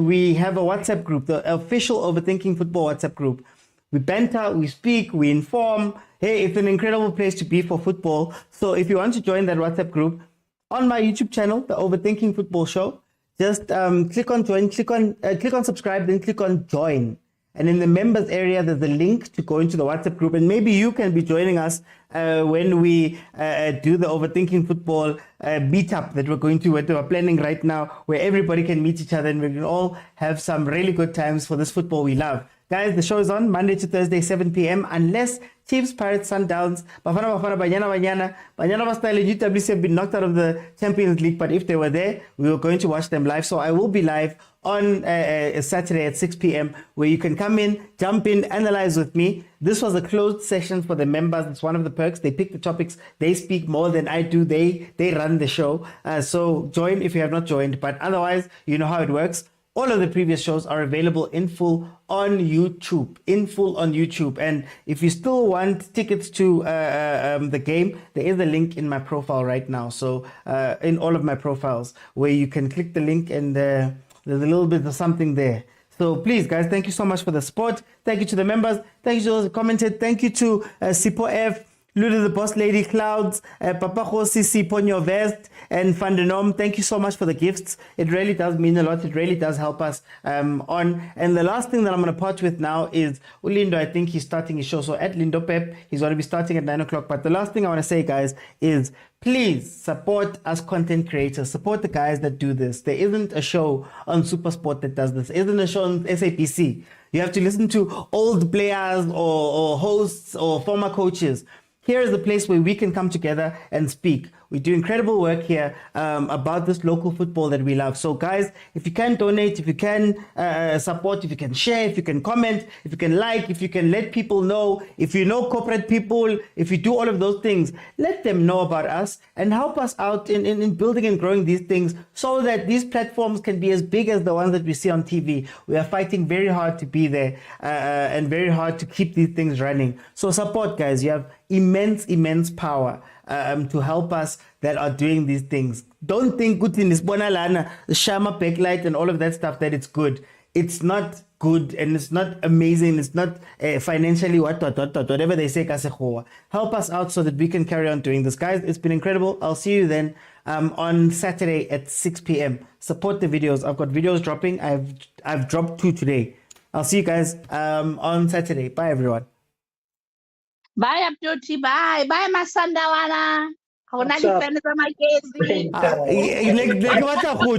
we have a WhatsApp group, the official Overthinking Football WhatsApp group. We banter, we speak, we inform. Hey, it's an incredible place to be for football. So if you want to join that WhatsApp group, on my YouTube channel, the Overthinking Football Show, just click on join, click on subscribe, then click on join. And in the members area, there's a link to go into the WhatsApp group. And maybe you can be joining us when we do the Overthinking Football meetup that we're planning right now, where everybody can meet each other and we can all have some really good times for this football we love. Guys, the show is on Monday to Thursday, 7 p.m. Unless Chiefs, Pirates, Sundowns, Bafana, Banyana style and UWC have been knocked out of the Champions League. But if they were there, we were going to watch them live. So I will be live on Saturday at 6 p.m. where you can come in, jump in, analyze with me. This was a closed session for the members. It's one of the perks. They pick the topics. They speak more than I do. They run the show. So join if you have not joined. But otherwise, you know how it works. All of the previous shows are available in full on YouTube. And if you still want tickets to the game, there is a link in my profile right now. So in all of my profiles where you can click the link and there's a little bit of something there. So please, guys, thank you so much for the support. Thank you to the members. Thank you to those who commented. Thank you to Sipo F Lulu the Boss Lady Clouds, Papa Khosi Ponyo Vest, and Fandenom, thank you so much for the gifts. It really does mean a lot. It really does help us on. And the last thing that I'm going to part with now is Ulindo. I think he's starting his show. So at Lindo Pep, he's going to be starting at 9 o'clock. But the last thing I want to say, guys, is please support us content creators. Support the guys that do this. There isn't a show on Supersport that does this. There isn't a show on SAPC. You have to listen to old players or hosts or former coaches. Here is a place where we can come together and speak. We do incredible work here about this local football that we love. So guys, if you can donate, if you can support, if you can share, if you can comment, if you can like, if you can let people know, if you know corporate people, if you do all of those things, let them know about us and help us out in building and growing these things so that these platforms can be as big as the ones that we see on TV. We are fighting very hard to be there and very hard to keep these things running. So support, guys. You have immense power to help us that are doing these things. Don't think good in this bonalana, the shama backlight and all of that stuff that it's good. It's not good and it's not amazing. It's not financially whatever they say. Help us out so that we can carry on doing this, guys. It's been incredible. I'll see you then on Saturday at 6 p.m. Support the videos. I've got videos dropping. I've dropped 2 today. I'll see you guys on Saturday. Bye, everyone. Bye, Abdoti. Bye. Bye, Masandawana. How What's up? are you?